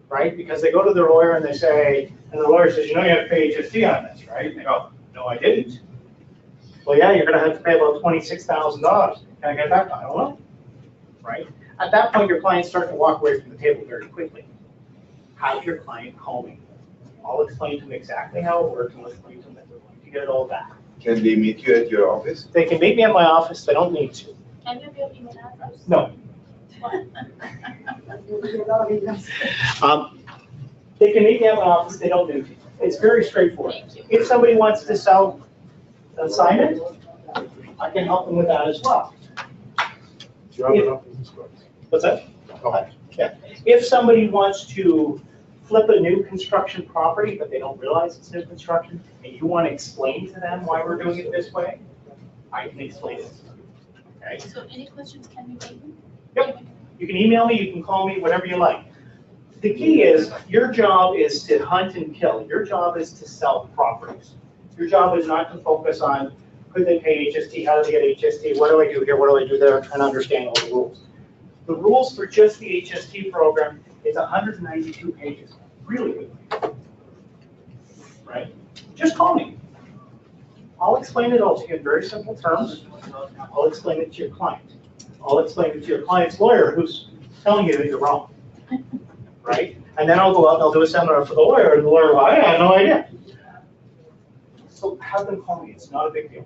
Right? Because they go to their lawyer and they say, and the lawyer says, you know you have to pay HST on this, right? And they go, no, I didn't. Well, yeah, you're going to have to pay about $26,000. Can I get that? I don't know. Right? At that point, your clients start to walk away from the table very quickly. Have your client call me. I'll explain to them exactly how it works, and I'll explain to them that they're going to get it all back. Can they meet you at your office? They can meet me at my office. They don't need to. Can you have your email address? No. What? They can meet me at my office. They don't need to. It's very straightforward. Thank you. If somebody wants to sell an assignment, I can help them with that as well. Do you have enough business cards? What's that? Okay. Yeah. If somebody wants to flip a new construction property, but they don't realize it's new construction, and you want to explain to them why we're doing it this way, I can explain it. Okay? So any questions can be made? Yep. You can email me, you can call me, whatever you like. The key is, your job is to hunt and kill. Your job is to sell properties. Your job is not to focus on, could they pay HST, how do they get HST, what do I do here, what do I do there, I'm trying to understand all the rules. The rules for just the HST program is 192 pages, really good. Right? Just call me. I'll explain it all to you in very simple terms. I'll explain it to your client. I'll explain it to your client's lawyer who's telling you that you're wrong. Right? And then I'll go out and I'll do a seminar for the lawyer, and the lawyer will go, I have no idea. So have them call me. It's not a big deal.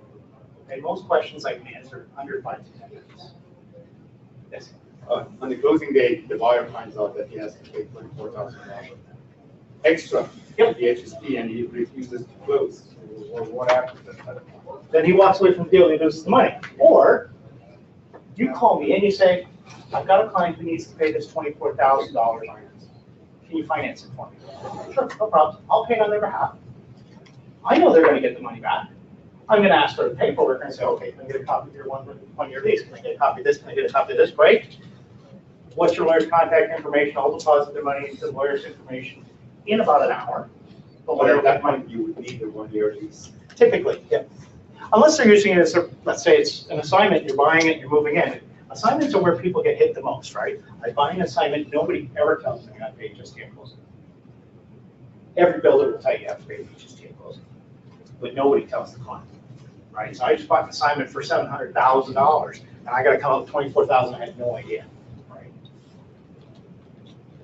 Okay? Most questions I can answer under 5 to 10 minutes. Yes? On the closing date, the buyer finds out that he has to pay $24,000 extra Yep. the HST, and he refuses to close. Or what happens at that point? Then he walks away from the deal and he loses the money. Or you call me and you say, I've got a client who needs to pay this $24,000 finance. Can you finance it for me? Sure, no problem. I'll pay on their behalf. I know they're going to get the money back. I'm going to ask for the paperwork and say, okay, can I get a copy of your one-year lease? Can I get a copy of this? Can I get a copy of this? Great. What's your lawyer's contact information? I'll deposit their money into the lawyer's information in about an hour. But But whatever at that that money, point, you would need a 1-year lease. typically, yeah. Unless they're using it as a, let's say it's an assignment, you're buying it, you're moving in. Assignments are where people get hit the most, right? I buy an assignment, nobody ever tells me I got to pay HST at closing. Every builder will tell you you have to pay HST at closing, but nobody tells the client, right? So I just bought an assignment for $700,000, and I got to come up with $24,000. I had no idea, right?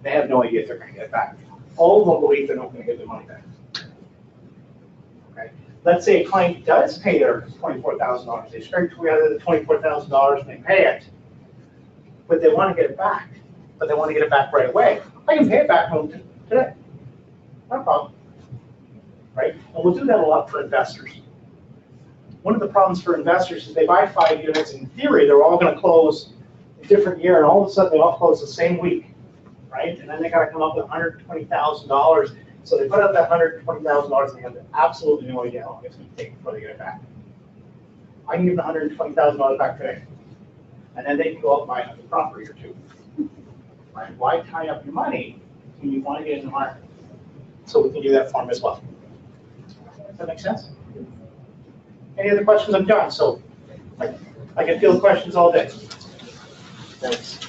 They have no idea if they're going to get it back. All of them believe they're not going to get their money back. Okay. Let's say a client does pay their $24,000. They scrape together the $24,000 and they pay it, but they want to get it back. But they want to get it back right away. I can pay it back home today. No problem. Right? And we'll do that a lot for investors. One of the problems for investors is they buy 5 units. In theory, they're all going to close a different year, and all of a sudden they all close the same week. Right? And then they got to come up with $120,000. So they put up that $120,000 and they have absolutely no idea how long it's going to take before they get it back. I can give them $120,000 back today. And then they can go out and buy another property or two. Right? Why tie up your money when you want to get in the market? So we can do that for them as well. Does that make sense? Any other questions? I'm done. So I can field questions all day. Thanks.